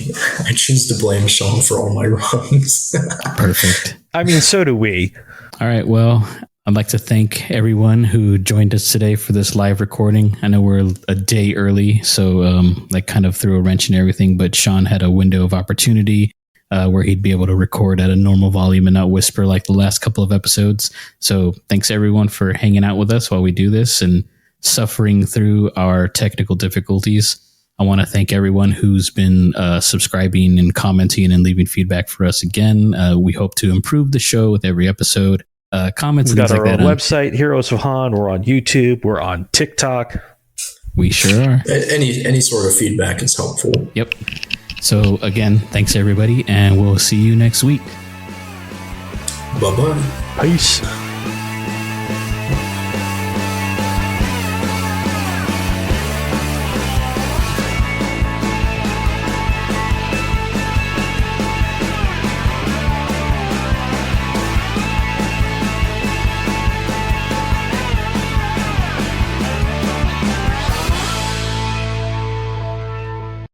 I choose to blame Sean for all my wrongs. Perfect. I mean, so do we. All right. Well, I'd like to thank everyone who joined us today for this live recording. I know we're a day early, so that kind of threw a wrench in everything, but Sean had a window of opportunity where he'd be able to record at a normal volume and not whisper like the last couple of episodes. So thanks everyone for hanging out with us while we do this and suffering through our technical difficulties. I want to thank everyone who's been subscribing and commenting and leaving feedback for us again. We hope to improve the show with every episode. Comments We've and got things our like own that website, Heroes of Han. We're on YouTube. We're on TikTok. We sure are. Any sort of feedback is helpful. Yep. So again, thanks everybody, and we'll see you next week. Bye-bye. Peace.